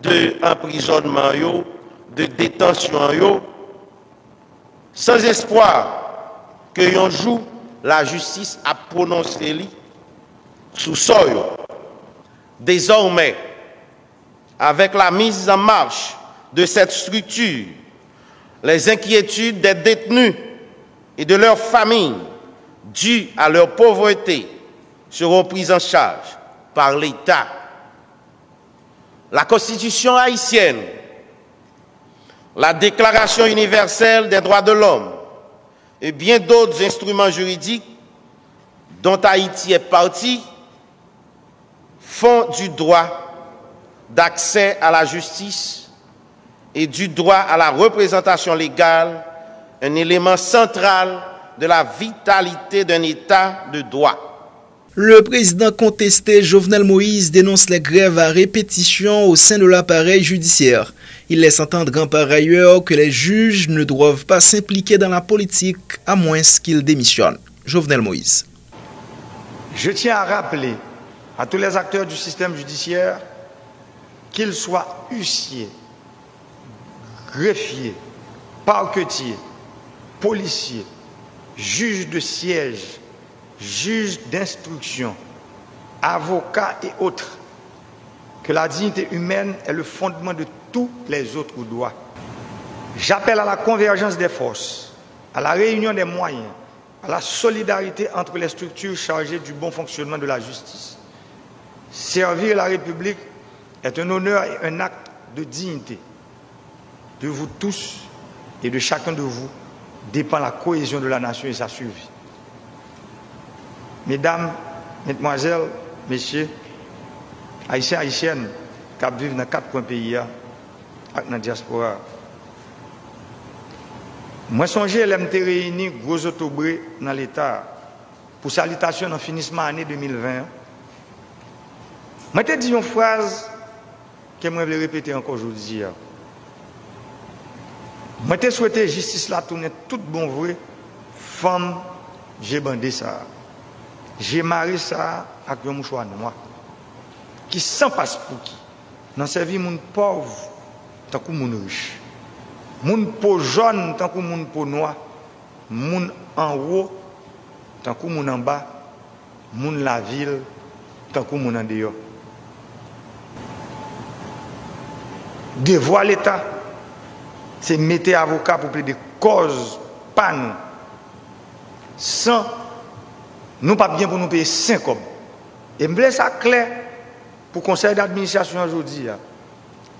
de emprisonnement, de détention, sans espoir que un jour la justice a prononcé sous sol. Désormais, avec la mise en marche de cette structure, les inquiétudes des détenus et de leurs familles dues à leur pauvreté seront prises en charge par l'État. La Constitution haïtienne, la Déclaration universelle des droits de l'homme et bien d'autres instruments juridiques dont Haïti est partie font du droit d'accès à la justice et du droit à la représentation légale un élément central de la vitalité d'un État de droit. Le président contesté Jovenel Moïse dénonce les grèves à répétition au sein de l'appareil judiciaire. Il laisse entendre par ailleurs que les juges ne doivent pas s'impliquer dans la politique à moins qu'ils démissionnent. Jovenel Moïse. Je tiens à rappeler à tous les acteurs du système judiciaire, qu'ils soient huissiers, greffiers, parquetiers, policiers, juges de siège, juges d'instruction, avocats et autres, que la dignité humaine est le fondement de tous les autres droits. J'appelle à la convergence des forces, à la réunion des moyens, à la solidarité entre les structures chargées du bon fonctionnement de la justice. Servir la République est un honneur et un acte de dignité. De vous tous et de chacun de vous dépend la cohésion de la nation et sa survie. Mesdames, Mesdemoiselles, Messieurs, Haïtiens, Haïtiennes, qui vivent dans 4 coins pays, dans la diaspora. Moi, songez, l'MT réuni gros autobré dans l'État pour salutation dans le finissement de l'année 2020. Moi, je dit une phrase que je vais répéter encore aujourd'hui. Moi, je souhaité justice là tourner tout bon vrai. Femme, j'ai bandé ça. J'ai marié ça avec un mouchoir noir. Qui sans passe pour qui. Dans sa vie, mon pauvre, tant que mon riche. Mon peau jaune, tant que mon peau noir. Mon en haut, tant que mon en bas. moun la ville, tant que moun en dehors. Devoir l'État, c'est mettre avocat pour plaider cause, pas nous. Sans, nous pas bien pour nous payer 5 hommes. Et je veux ça clair pour le conseil d'administration aujourd'hui.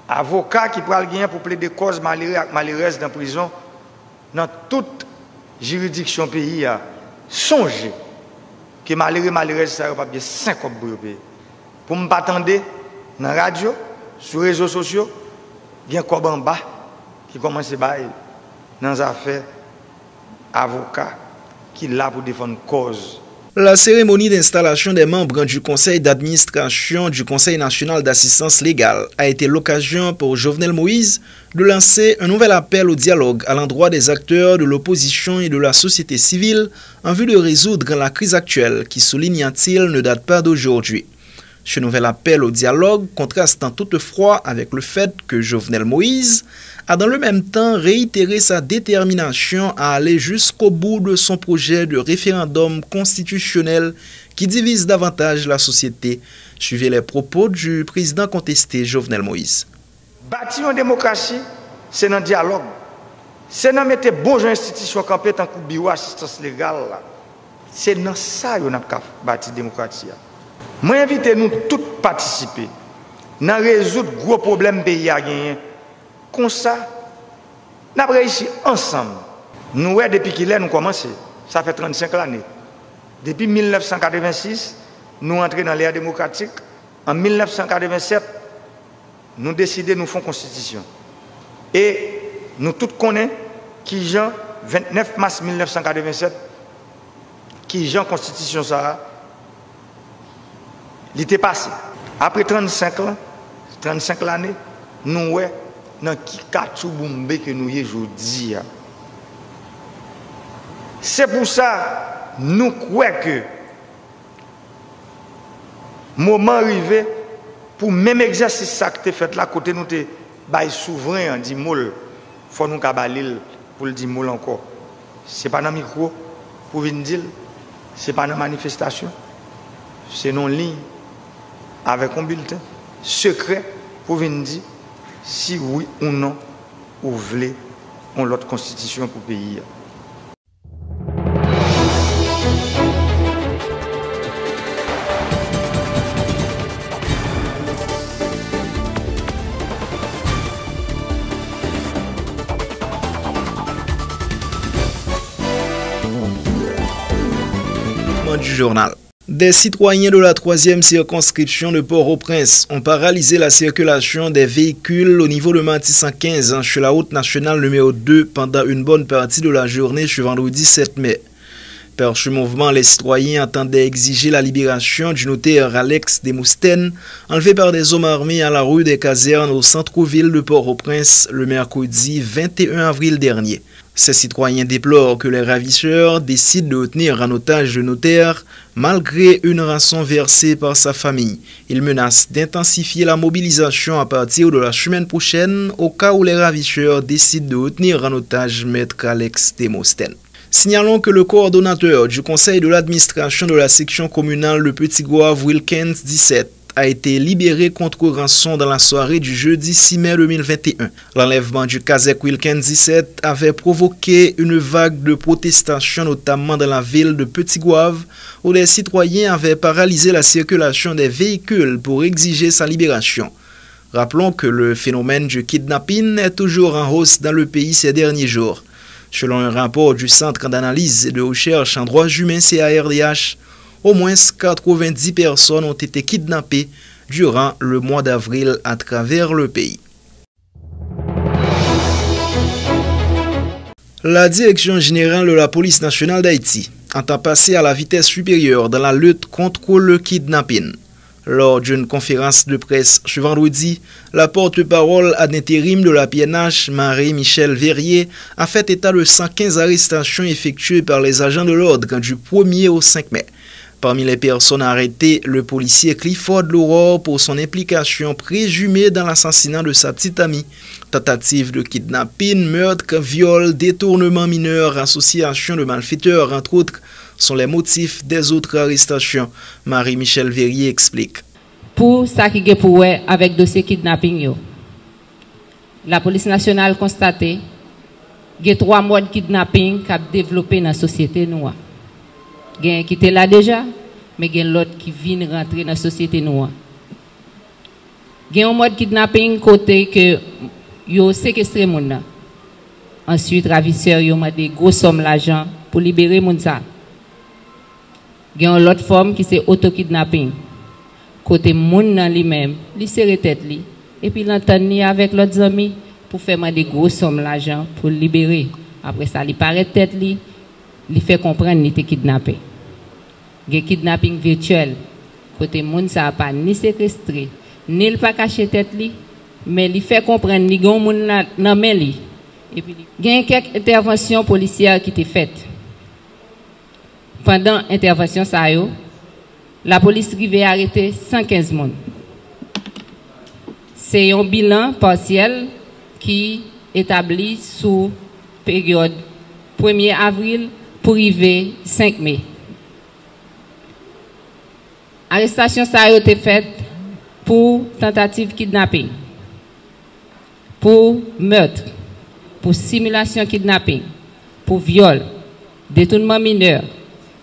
Avocat qui pourra gagner pour plaider cause malheureuse dans la prison, dans toute juridiction pays, songez que malheureuse, ça n'a pas bien 5 hommes pour payer. Pour ne pas attendre dans la radio, sur les réseaux sociaux, il y a un corps en bas qui commence à bailler dans les affaires avocat qui est là pour défendre cause. La cérémonie d'installation des membres du conseil d'administration du Conseil national d'assistance légale a été l'occasion pour Jovenel Moïse de lancer un nouvel appel au dialogue à l'endroit des acteurs de l'opposition et de la société civile en vue de résoudre la crise actuelle qui, souligne-t-il, ne date pas d'aujourd'hui. Ce nouvel appel au dialogue contrastant toutefois avec le fait que Jovenel Moïse a dans le même temps réitéré sa détermination à aller jusqu'au bout de son projet de référendum constitutionnel qui divise davantage la société. Suivez les propos du président contesté Jovenel Moïse. Bâtir une démocratie, c'est dans le dialogue. C'est dans mettre bonnes institutions campées tant que bureau assistance légale. C'est dans ça qu'on a bâti la démocratie. Moi, j'invite nous tous à participer dans résoudre gros problèmes pays à gagner. Comme ça, nous avons réussi ensemble. Nous, depuis qu'il est, nous commençons. Ça fait 35 années. Depuis 1986, nous entrons dans l'ère démocratique. En 1987, nous décidons de nous faire une constitution. Et nous tous connaissons qui Jean, 29 mars 1987, qui Jean constitution ça. Il était passé. Après 35 ans, 35 années, nous sommes dans qui Kachouboumbe que nous y aujourd'hui. C'est pour ça nous croyons que le moment arrivé pour même exercice ça que tu fait là côté nous te bail souverain dit mol faut nous cabalil pour le dire mol encore. C'est pas dans micro pour venir dire, c'est pas dans manifestation. C'est non ligne avec un bulletin secret pour venir dire si oui ou non ou voulez on l'autre constitution pour le pays. Du journal. Des citoyens de la 3e circonscription de Port-au-Prince ont paralysé la circulation des véhicules au niveau de Maty 115 sur la route nationale numéro 2 pendant une bonne partie de la journée ce vendredi 7 mai. Par ce mouvement, les citoyens entendaient exiger la libération du notaire Alex Demosthène, enlevé par des hommes armés à la rue des Casernes au centre-ville de Port-au-Prince le mercredi 21 avril dernier. Ces citoyens déplorent que les ravisseurs décident de tenir en otage le notaire malgré une rançon versée par sa famille. Ils menacent d'intensifier la mobilisation à partir de la semaine prochaine au cas où les ravisseurs décident de retenir en otage maître Alex Demosthène. Signalons que le coordonnateur du conseil de l'administration de la section communale de Petit-Goâve, Wilkins 17, a été libéré contre rançon dans la soirée du jeudi 6 mai 2021. L'enlèvement du Kazek Wilkins 17 avait provoqué une vague de protestations, notamment dans la ville de Petit-Goâve, où les citoyens avaient paralysé la circulation des véhicules pour exiger sa libération. Rappelons que le phénomène du kidnapping est toujours en hausse dans le pays ces derniers jours. Selon un rapport du Centre d'analyse et de recherche en droits humains CARDH, au moins 90 personnes ont été kidnappées durant le mois d'avril à travers le pays. La Direction générale de la police nationale d'Haïti entend passer à la vitesse supérieure dans la lutte contre le kidnapping. Lors d'une conférence de presse ce vendredi, la porte-parole ad intérim de la PNH, Marie-Michel Verrier, a fait état de 115 arrestations effectuées par les agents de l'ordre du 1er au 5 mai. Parmi les personnes arrêtées, le policier Clifford Laurore pour son implication présumée dans l'assassinat de sa petite amie. Tentative de kidnapping, meurtre, viol, détournement mineur, association de malfaiteurs, entre autres, sont les motifs des autres arrestations. Marie-Michel Verrier explique. Pour ça qui est pour avec dossier kidnapping, la police nationale constaté qu'il y a 3 modes kidnapping qui ont développé dans la société noire. Il y a qui était là déjà, mais il y a l'autre qui vient rentrer dans la société noire. Il y a un mode kidnapping côté que yo séquestré moun. Ensuite ravisseur yo m'a des gros sommes l'argent pour libérer moun ça. Il y a une autre forme qui c'est auto kidnapping. Côté moun nan lui-même, li serre tête li et puis l'entendre avec l'autre amis pour faire des gros sommes l'argent pour libérer. Après ça, il paraît tête li fait comprendre ni te kidnappé. Il y a kidnapping virtuel. Côté moun ça pas ni séquestré, ni il pas caché tête li, mais il fait comprendre ni gon moun nan men li. Et puis il y a quelques interventions policières qui étaient faites. Pendant intervention ça yo, la police arrivait à arrêter 115 personnes. C'est un bilan partiel qui établi sous période 1er avril pour arriver 5 mai. Arrestation ça a été faite pour tentative kidnapping, pour meurtre, pour simulation kidnapping, pour viol, détournement mineur,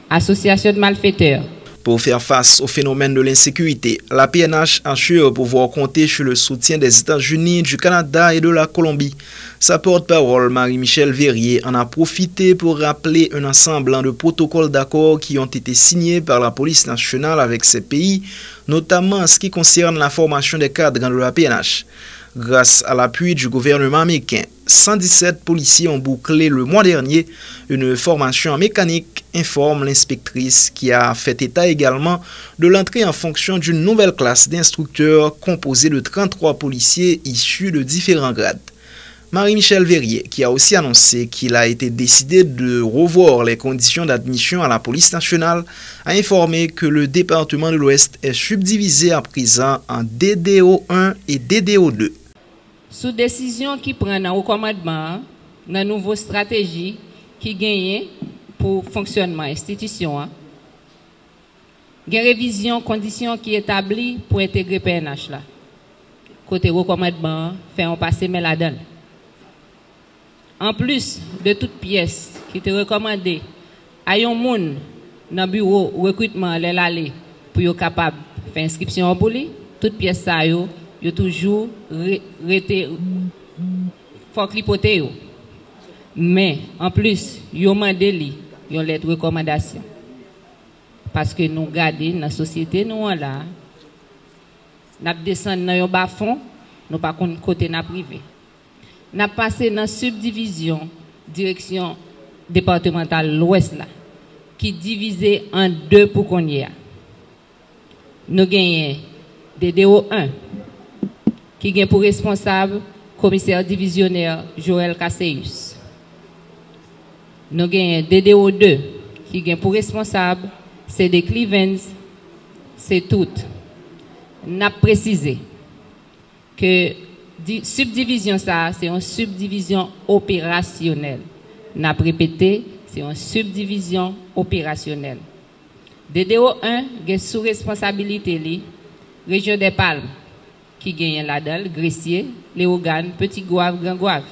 association de malfaiteurs. Pour faire face au phénomène de l'insécurité, la PNH assure pouvoir compter sur le soutien des États-Unis, du Canada et de la Colombie. Sa porte-parole, Marie-Michel Verrier, en a profité pour rappeler un ensemble de protocoles d'accord qui ont été signés par la police nationale avec ces pays, notamment en ce qui concerne la formation des cadres de la PNH. Grâce à l'appui du gouvernement américain, 117 policiers ont bouclé le mois dernier une formation en mécanique, informe l'inspectrice qui a fait état également de l'entrée en fonction d'une nouvelle classe d'instructeurs composée de 33 policiers issus de différents grades. Marie-Michel Verrier, qui a aussi annoncé qu'il a été décidé de revoir les conditions d'admission à la police nationale, a informé que le département de l'Ouest est subdivisé à présent en DDO1 et DDO2. Sous décision qui prend dans le commandement, dans une nouvelle stratégie qui gagne pour fonctionnement institution, il y a une révision conditions qui établie pour intégrer PNH là. Côté recommandement, fait un passé mais la donne. En plus de toute pièce qui te recommandée à un monde dans le bureau recrutement l'aller pour être capable de faire inscription pour lui, toute pièce ça yo toujours rete faut clipoter yo. Mais en plus yo mandé li yon lettre de recommandation parce que nous garder dans la société nous là n'a descendre dans yon bas fond nous pas côté na privé. N'a passé dans subdivision direction départementale l'ouest là qui divisé en 2 pour qu'on y a. Nous gagnons DDO1 qui gagne pour responsable commissaire divisionnaire Joël Casseus. Nous gagnons DDO2 qui gagne pour responsable CD Clivens, c'est tout. N'a précisé que subdivision ça c'est une subdivision opérationnelle. N'a répété, c'est une subdivision opérationnelle. DDO1 est sous responsabilité li région des Palmes qui gagne là-dedans Gressier, Léogane, Petit Goave, Grand Goave.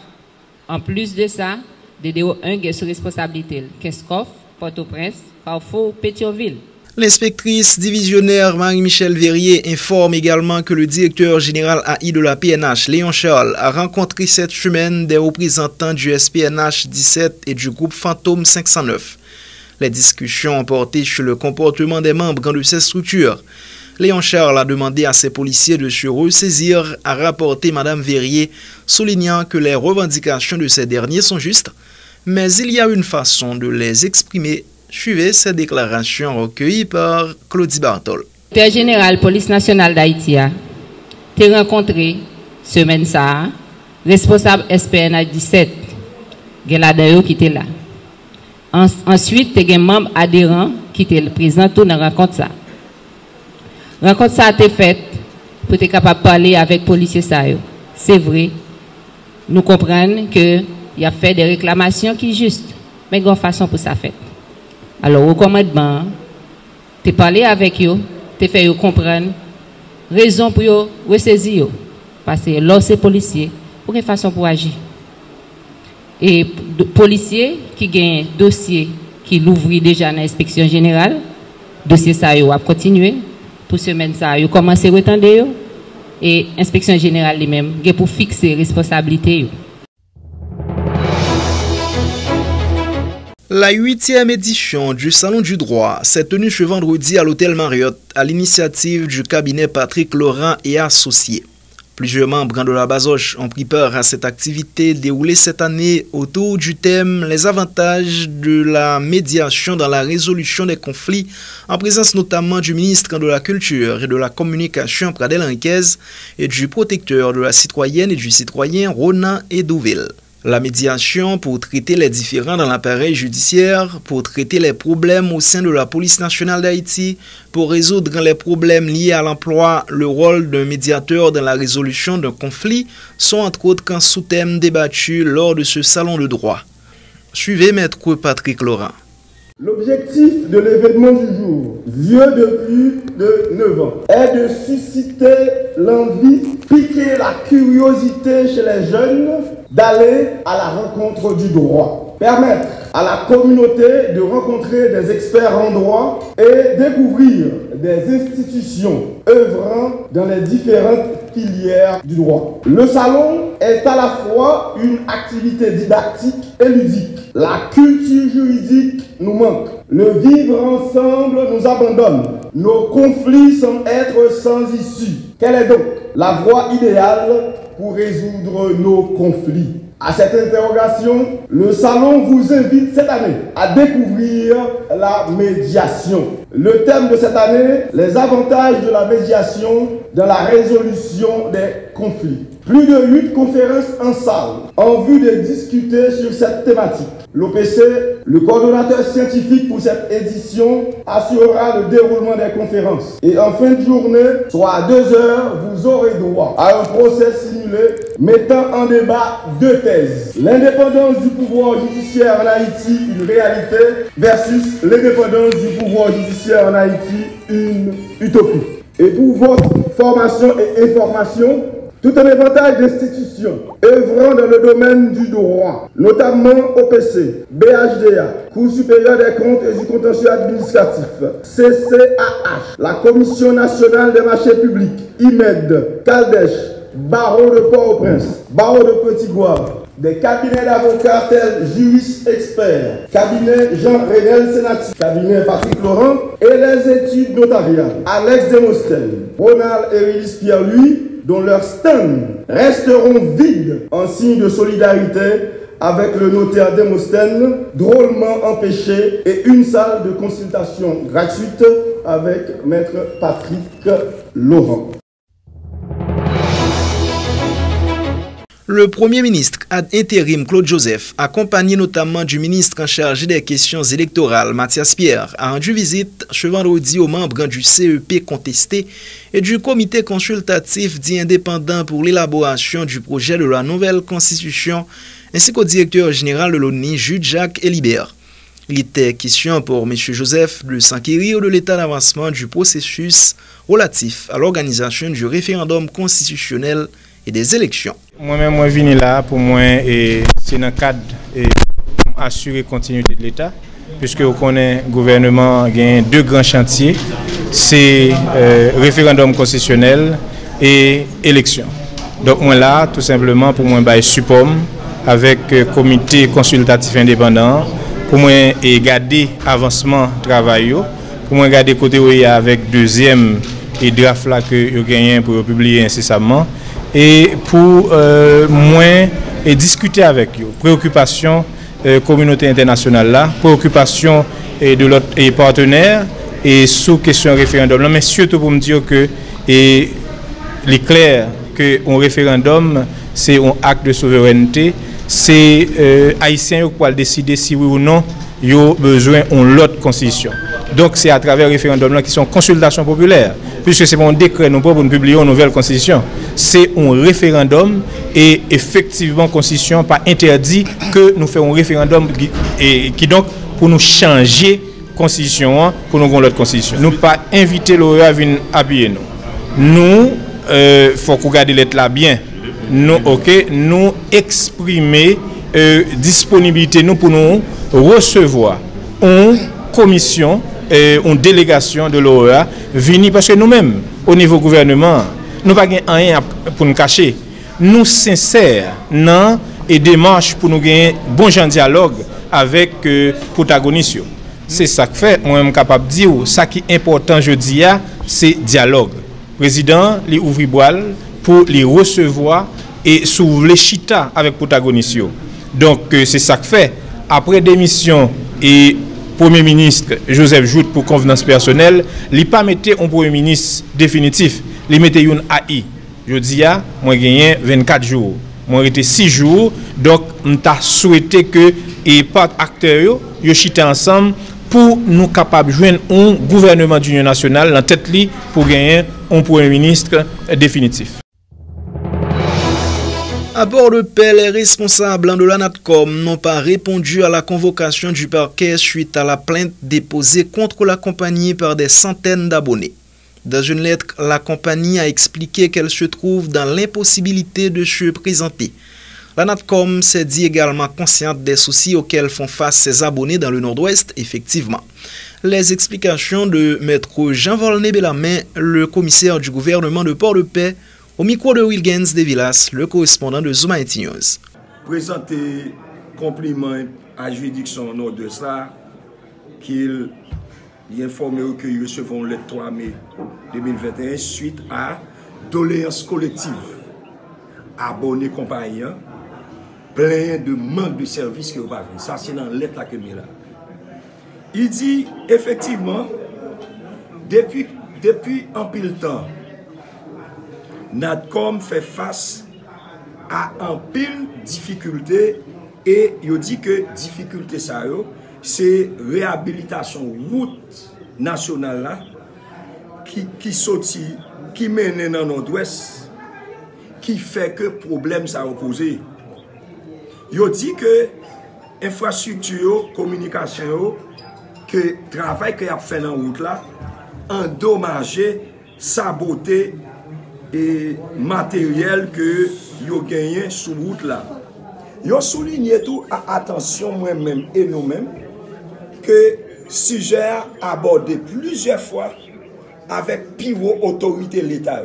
En plus de ça, DDO1 est sous responsabilité Kinskov, Port-au-Prince, Carrefour, Pétionville. L'inspectrice divisionnaire Marie-Michel Verrier informe également que le directeur général AI de la PNH, Léon Charles, a rencontré cette semaine des représentants du SPNH 17 et du groupe Fantôme 509. Les discussions ont porté sur le comportement des membres de ces structures. Léon Charles a demandé à ses policiers de se ressaisir, a rapporté Mme Verrier, soulignant que les revendications de ces derniers sont justes, mais il y a une façon de les exprimer. Suivez ces déclarations recueillies par Claudie Bartol. Le directeur général police nationale d'Haïti a rencontré semaine ça responsable SPNH 17 Geladayo qui était là. Ensuite, il y a un membre adhérent qui était présent dans la rencontre ça. La rencontre ça a été faite pour être capable de parler avec les policiers. C'est vrai, nous comprenons qu'il y a fait des réclamations qui sont justes, mais il y a une façon pour ça faire. Alors, au commandement, tu parlé avec eux, tu fait comprendre raison pour eux ressaisir. Parce que là, c'est policier, pour quelle façon pour agir. Et policiers qui ont un dossier qui l'ouvrit déjà dans l'inspection générale, dossier ça a continué. Pour semaine ça a commencé à retendre. Et l'inspection générale lui-même pour fixer les responsabilités. La 8e édition du Salon du Droit s'est tenue ce vendredi à l'Hôtel Marriott à l'initiative du cabinet Patrick Laurent et Associés. Plusieurs membres de la Bazoche ont pris part à cette activité déroulée cette année autour du thème « Les avantages de la médiation dans la résolution des conflits » en présence notamment du ministre de la Culture et de la Communication Pradel Henriquez et du protecteur de la citoyenne et du citoyen Ronan Edouville. La médiation pour traiter les différends dans l'appareil judiciaire, pour traiter les problèmes au sein de la police nationale d'Haïti, pour résoudre les problèmes liés à l'emploi, le rôle d'un médiateur dans la résolution d'un conflit sont entre autres qu'un sous-thème débattu lors de ce salon de droit. Suivez Maître Patrick Laurent. L'objectif de l'événement du jour, vieux de plus de 9 ans, est de susciter l'envie, piquer la curiosité chez les jeunes d'aller à la rencontre du droit. Permettre à la communauté de rencontrer des experts en droit et découvrir des institutions œuvrant dans les différentes filières du droit. Le salon est à la fois une activité didactique et ludique. La culture juridique nous manque. Le vivre ensemble nous abandonne. Nos conflits semblent être sans issue. Quelle est donc la voie idéale pour résoudre nos conflits? À cette interrogation, le salon vous invite cette année à découvrir la médiation. Le thème de cette année, les avantages de la médiation dans la résolution des conflits. Plus de 8 conférences en salle en vue de discuter sur cette thématique. L'OPC, le coordonnateur scientifique pour cette édition, assurera le déroulement des conférences. Et en fin de journée, soit à 2 heures, vous aurez droit à un procès simulé mettant en débat 2 thèses. L'indépendance du pouvoir judiciaire en Haïti, une réalité, versus l'indépendance du pouvoir judiciaire en Haïti, une utopie. Et pour votre formation et information, tout un éventail d'institutions œuvrant dans le domaine du droit, notamment OPC, BHDA, Cour supérieure des comptes et du contentieux administratif, CCAH, la Commission nationale des marchés publics, IMED, Caldesh, Barreau de Port-au-Prince, Barreau de Petit-Gouave, des cabinets d'avocats tels Juris Experts, cabinet Jean-Renel Senati, cabinet Patrick Laurent et les études notariales, Alex Demosthène, Ronald Erilis Pierre-Louis, dont leurs stands resteront vides en signe de solidarité avec le notaire Demosthène, drôlement empêché, et une salle de consultation gratuite avec Maître Patrick Laurent. Le Premier ministre ad intérim Claude Joseph, accompagné notamment du ministre en charge des questions électorales Mathias Pierre, a rendu visite ce vendredi aux membres du CEP contesté et du comité consultatif dit indépendant pour l'élaboration du projet de la nouvelle constitution, ainsi qu'au directeur général de l'ONU, Jude Jacques Elibert. Il était question pour M. Joseph de s'enquérir de l'état d'avancement du processus relatif à l'organisation du référendum constitutionnel et des élections. Moi-même, je suis venu là pour moi et c'est dans le cadre d'assurer la continuité de l'État, puisque vous connaissez le gouvernement a 2 grands chantiers, c'est référendum constitutionnel et élection. Donc moi là, tout simplement, pour moi, je support avec le comité consultatif indépendant, pour moi, garder l'avancement du travail, pour moi, garder côté où il y a avec deuxième et draft là que vous gagnez pour publier incessamment. Et pour moins discuter avec eux, préoccupation communauté internationale là, préoccupation de l'autre partenaire et sous question référendum. Mais surtout pour me dire que il est clair que un référendum c'est un acte de souveraineté, c'est haïtiens qui peuvent décider si oui ou non ils ont besoin d'une autre constitution. Donc c'est à travers le référendum là qui sont consultations populaires, puisque c'est mon décret non pas pour nous publier une nouvelle constitution. C'est un référendum et effectivement la constitution pas interdit que nous fassions un référendum et qui donc pour nous changer constitution pour nous l'autre constitution. Nous pas inviter l'OEA à venir appuyer nous. Nous faut qu'on garde lettre là bien. Nous nous exprimer disponibilité nous pour nous recevoir une commission une délégation de l'OEA venir parce que nous-mêmes au niveau gouvernement nous pas rien pour nous cacher. Nous sincères dans et démarche pour nous gagner bon genre dialogue avec protagonistes. C'est ça que fait moi même capable de dire ça qui est important jeudi c'est dialogue. Président les ouvri boile pour les recevoir et s'ouvrir les chita avec protagonistes. Donc c'est ça que fait après démission et Premier ministre Joseph Jout pour convenance personnelle, il pas mettre un Premier ministre définitif, il mettait une AI. Je dis moi gagné 24 jours. Moi été 6 jours. Donc on t'a souhaité que et pas acteurs yo chita ensemble pour nous capables de joindre un gouvernement d'union nationale dans tête li pour gagner un Premier ministre définitif. À Port-de-Paix, les responsables de la NATCOM n'ont pas répondu à la convocation du parquet suite à la plainte déposée contre la compagnie par des centaines d'abonnés. Dans une lettre, la compagnie a expliqué qu'elle se trouve dans l'impossibilité de se présenter. La NATCOM s'est dit également consciente des soucis auxquels font face ses abonnés dans le Nord-Ouest, effectivement. Les explications de Maître Jean Volney-Bellarmin, le commissaire du gouvernement de Port-de-Paix, au micro de Wilgens de Villas, le correspondant de Zoom Haïti News. Présenter compliment à la juridiction nord-ouest là, qu'il informe que nous recevons le 3 mai 2021 suite à doléances collectives abonnés compagnie plein de manque de services que vous avez. Ça c'est dans la lettre que là. Il dit effectivement depuis un pile temps NATCOM fait face à un pile difficulté et il dit que difficulté ça c'est réhabilitation route nationale là qui sorti qui mène dans nord-ouest qui fait que problème ça posé. Il dit que infrastructure communication que travail que y a fait dans route là endommagé saboté et matériel que yo gagné sur route là. Yo souligné tout attention moi-même et nous-mêmes que sujet abordé plusieurs fois avec pivot autorité l'État.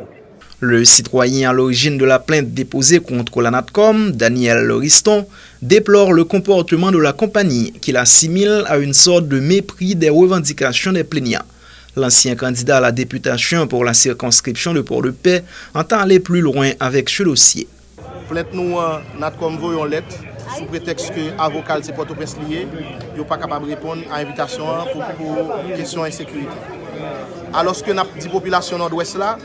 Le citoyen à l'origine de la plainte déposée contre la NATCOM, Daniel Loriston, déplore le comportement de la compagnie qu'il assimile à une sorte de mépris des revendications des plaignants. L'ancien candidat à la députation pour la circonscription de Port-de-Paix entend aller plus loin avec ce dossier. Plainte nous NATCOM voyons lettre sous prétexte que avocat c'est Port-au-Prince lié, il n'est pas capable de répondre à l'invitation pour question insécurité. Alors que la population nord-ouest là,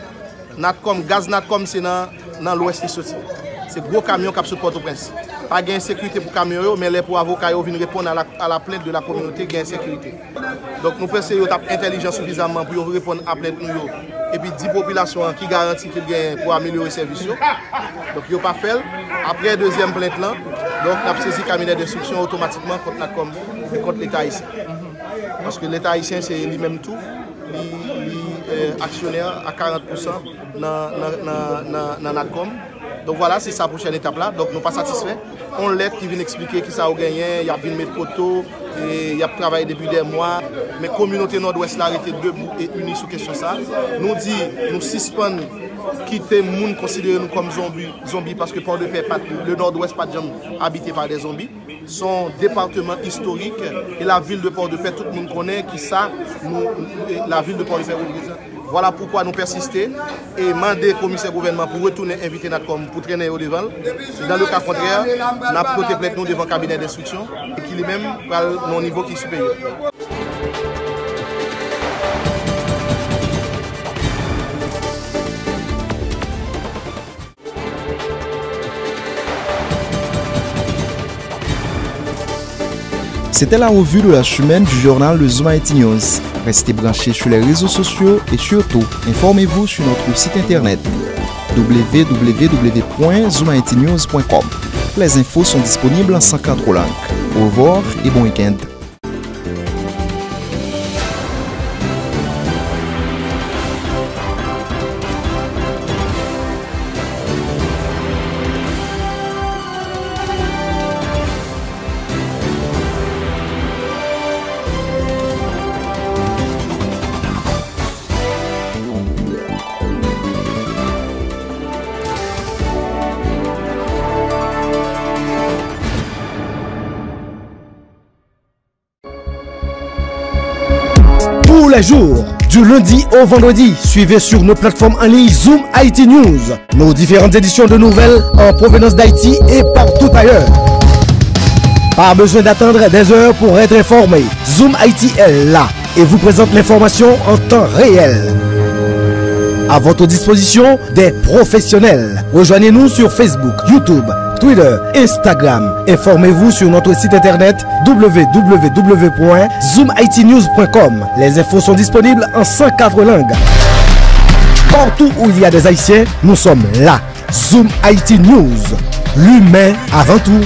NATCOM, gaz NATCOM c'est dans l'ouest qui sorti. C'est gros camion qui sur Port-au-Prince. Pas de sécurité pour camion, mais les pour avocats viennent répondre à la plainte de la communauté qui a insécurité. Donc nous pensons qu'ils ont intelligent suffisamment pour répondre à la plainte nous. Et puis 10 populations qui garantissent qu'ils gagnent pour améliorer les services. Donc ils n'ont pas fait. Après deuxième plainte là, donc on a saisi le cabinet d'instruction automatiquement contre NATCOM et contre l'État haïtien. Parce que l'État haïtien c'est lui-même tout. Actionnaire à 40% dans NATCOM. Donc voilà, c'est sa prochaine étape là. Donc nous pas satisfaits. On lettre qui vient expliquer qui ça a gagné, il y a bien mettre poteau, il y a travaillé depuis des mois. Mais la communauté nord-ouest là été debout et unie sur question ça. Nous dit, nous suspendons, quitter les gens considérés nous comme zombies parce que Port-de-Paix, le nord-ouest pas déjà habité par des zombies. Son département historique et la ville de Port-de-Paix, tout le monde connaît qui ça, la ville de Port-de-Paix représente. Voilà pourquoi nous persistons et demander au commissaire gouvernement pour retourner inviter NATCOM pour traîner au devant. Dans le cas contraire, nous avons porté plainte devant le cabinet d'instruction et qui lui-même parle à un niveau qui est supérieur. C'était la revue de la semaine du journal de Zoom Haïti News. Restez branchés sur les réseaux sociaux et surtout, informez-vous sur notre site internet www.zoomhaitinews.com. Les infos sont disponibles en 104 langues. Au revoir et bon week-end. les jours. Du lundi au vendredi, suivez sur nos plateformes en ligne Zoom Haïti News, nos différentes éditions de nouvelles en provenance d'Haïti et partout ailleurs. Pas besoin d'attendre des heures pour être informé. Zoom Haïti est là et vous présente l'information en temps réel. À votre disposition, des professionnels. Rejoignez-nous sur Facebook, YouTube, Twitter, Instagram. Informez-vous sur notre site internet www.zoomhaitinews.com. Les infos sont disponibles en 104 langues. Partout où il y a des Haïtiens, nous sommes là. Zoom Haïti News. L'humain avant tout.